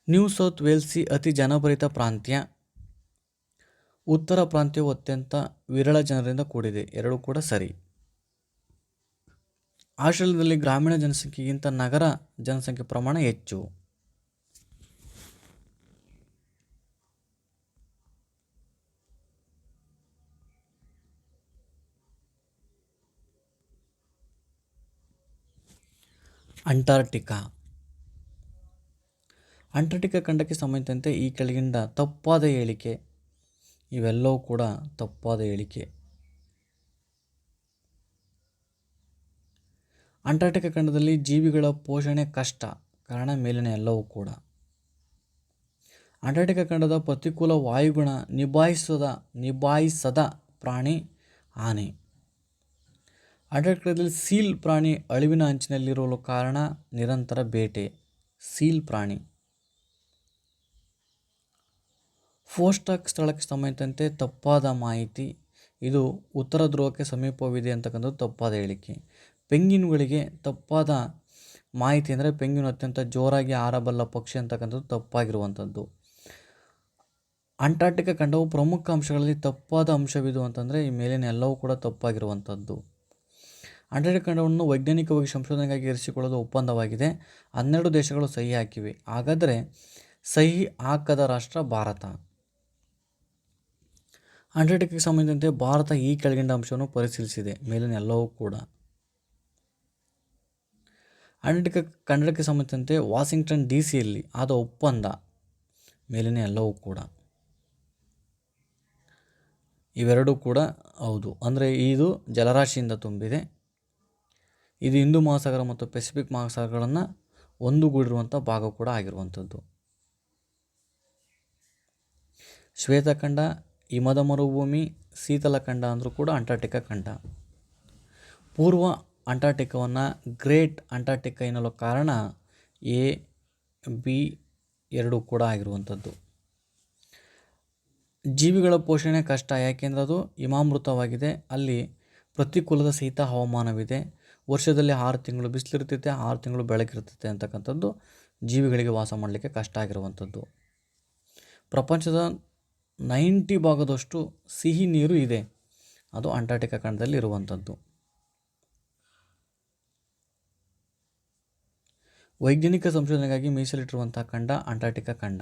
ನ್ಯೂ ಸೌತ್ ವೇಲ್ಸ್ ಅತಿ ಜನಭರಿತ ಪ್ರಾಂತ್ಯ. ಉತ್ತರ ಪ್ರಾಂತ್ಯವು ಅತ್ಯಂತ ವಿರಳ ಜನರಿಂದ ಕೂಡಿದೆ. ಎರಡೂ ಕೂಡ ಸರಿ. ಆಸ್ಟ್ರೇಲಿಯಾದಲ್ಲಿ ಗ್ರಾಮೀಣ ಜನಸಂಖ್ಯೆಗಿಂತ ನಗರ ಜನಸಂಖ್ಯೆ ಪ್ರಮಾಣ ಹೆಚ್ಚು. ಅಂಟಾರ್ಟಿಕಾ. ಅಂಟಾರ್ಟಿಕಾ ಖಂಡಕ್ಕೆ ಸಂಬಂಧಿಸಿದಂತೆ ಈ ಕೆಳಗಿಂದ ತಪ್ಪಾದ ಹೇಳಿಕೆ. ಇವೆಲ್ಲವೂ ಕೂಡ ತಪ್ಪಾದ ಹೇಳಿಕೆ. ಅಂಟಾರ್ಟಿಕಾ ಖಂಡದಲ್ಲಿ ಜೀವಿಗಳ ಪೋಷಣೆ ಕಷ್ಟ, ಕಾರಣ ಮೇಲಿನ ಎಲ್ಲವೂ ಕೂಡ. ಅಂಟಾರ್ಟಿಕಾ ಖಂಡದ ಪ್ರತಿಕೂಲ ವಾಯುಗುಣ ನಿಭಾಯಿಸದ ಪ್ರಾಣಿ ಆನೆ. ಅಂಟಾರ್ಟಿಕಾದಲ್ಲಿ ಸೀಲ್ ಪ್ರಾಣಿ ಅಳಿವಿನ ಅಂಚಿನಲ್ಲಿರಲು ಕಾರಣ ನಿರಂತರ ಬೇಟೆ. ಸೀಲ್ ಪ್ರಾಣಿ. ಫೋಸ್ಟಾಕ್ ಸ್ಥಳಕ್ಕೆ ಸಂಬಂಧಿಸಿದಂತೆ ತಪ್ಪಾದ ಮಾಹಿತಿ. ಇದು ಉತ್ತರ ಧ್ರುವಕ್ಕೆ ಸಮೀಪವಿದೆ ಅಂತಕ್ಕಂಥದ್ದು ತಪ್ಪಾದ ಹೇಳಿಕೆ. ಪೆಂಗ್ವಿನ್ಗಳಿಗೆ ತಪ್ಪಾದ ಮಾಹಿತಿ ಅಂದರೆ ಪೆಂಗ್ವಿನ್ ಅತ್ಯಂತ ಜೋರಾಗಿ ಹಾರಬಲ್ಲ ಪಕ್ಷಿ ಅಂತಕ್ಕಂಥದ್ದು ತಪ್ಪಾಗಿರುವಂಥದ್ದು. ಅಂಟಾರ್ಟಿಕಾ ಖಂಡವು ಪ್ರಮುಖ ಅಂಶಗಳಲ್ಲಿ ತಪ್ಪಾದ ಅಂಶವಿದು ಅಂತಂದರೆ ಈ ಮೇಲಿನ ಎಲ್ಲವೂ ಕೂಡ ತಪ್ಪಾಗಿರುವಂಥದ್ದು. ಅಂಟಾರ್ಟಿಕಾ ಖಂಡವನ್ನು ವೈಜ್ಞಾನಿಕವಾಗಿ ಸಂಶೋಧನೆಗಾಗಿ ಇರಿಸಿಕೊಳ್ಳಲು ಒಪ್ಪಂದವಾಗಿದೆ. 12 ದೇಶಗಳು ಸಹಿ ಹಾಕಿವೆ. ಹಾಗಾದರೆ ಸಹಿ ಹಾಕದ ರಾಷ್ಟ್ರ ಭಾರತ. ಅಂಟಾರ್ಟಿಕಾಗೆ ಸಂಬಂಧಿಸಿದಂತೆ ಭಾರತ ಈ ಕೆಳಗಿನ ಅಂಶವನ್ನು ಪರಿಶೀಲಿಸಿದೆ. ಮೇಲಿನ ಎಲ್ಲವೂ ಕೂಡ. ಅಂಟಾರ್ಟಿಕಾ ಖಂಡಕ್ಕೆ ಸಂಬಂಧಿಸಿದಂತೆ ವಾಷಿಂಗ್ಟನ್ DC ಆದ ಒಪ್ಪಂದ. ಮೇಲಿನ ಎಲ್ಲವೂ ಕೂಡ. ಇವೆರಡೂ ಕೂಡ ಹೌದು. ಅಂದರೆ ಇದು ಜಲರಾಶಿಯಿಂದ ತುಂಬಿದೆ. ಇದು ಹಿಂದೂ ಮಹಾಸಾಗರ ಮತ್ತು ಪೆಸಿಫಿಕ್ ಮಹಾಸಾಗರಗಳನ್ನು ಒಂದುಗೂಡಿರುವಂಥ ಭಾಗ ಕೂಡ ಆಗಿರುವಂಥದ್ದು. ಶ್ವೇತಖಂಡ, ಹಿಮದ ಮರುಭೂಮಿ, ಶೀತಲ ಖಂಡ ಅಂದರೂ ಕೂಡ ಅಂಟಾರ್ಟಿಕಾ ಖಂಡ. ಪೂರ್ವ ಅಂಟಾರ್ಟಿಕಾವನ್ನು ಗ್ರೇಟ್ ಅಂಟಾರ್ಟಿಕಾ ಎನ್ನಲು ಕಾರಣ A, B ಎರಡೂ ಕೂಡ ಆಗಿರುವಂಥದ್ದು. ಜೀವಿಗಳ ಪೋಷಣೆ ಕಷ್ಟ, ಯಾಕೆಂದರೆ ಅದು ಹಿಮಾವೃತವಾಗಿದೆ. ಅಲ್ಲಿ ಪ್ರತಿಕೂಲದ ಶೀತ ಹವಾಮಾನವಿದೆ. ವರ್ಷದಲ್ಲಿ 6 ತಿಂಗಳು ಬಿಸಿಲಿರ್ತೈತೆ, 6 ತಿಂಗಳು ಬೆಳಕಿರ್ತೈತೆ ಅಂತಕ್ಕಂಥದ್ದು ಜೀವಿಗಳಿಗೆ ವಾಸ ಮಾಡಲಿಕ್ಕೆ ಕಷ್ಟ ಆಗಿರುವಂಥದ್ದು. ಪ್ರಪಂಚದ 90% ಸಿಹಿ ನೀರು ಇದೆ, ಅದು ಅಂಟಾರ್ಟಿಕಾ ಖಂಡದಲ್ಲಿ ಇರುವಂಥದ್ದು. ವೈಜ್ಞಾನಿಕ ಸಂಶೋಧನೆಗಾಗಿ ಮೀಸಲಿಟ್ಟಿರುವಂಥ ಖಂಡ ಅಂಟಾರ್ಟಿಕಾ ಖಂಡ.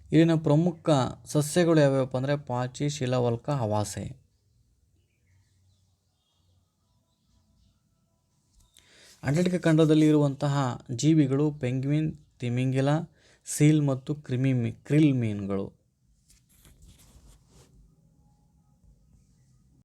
ಇಲ್ಲಿನ ಪ್ರಮುಖ ಸಸ್ಯಗಳು ಯಾವ್ಯಾವಪ್ಪ ಅಂದರೆ ಪಾಚಿ, ಶಿಲಾವಲ್ಕ, ಹವಾಸೆ. ಅಂಟಾರ್ಟಿಕಾ ಖಂಡದಲ್ಲಿ ಇರುವಂತಹ ಜೀವಿಗಳು ಪೆಂಗ್ವಿನ್, ತಿಮಿಂಗಿಲ, ಸೀಲ್ ಮತ್ತು ಕ್ರಿಲ್ ಮೀನುಗಳು.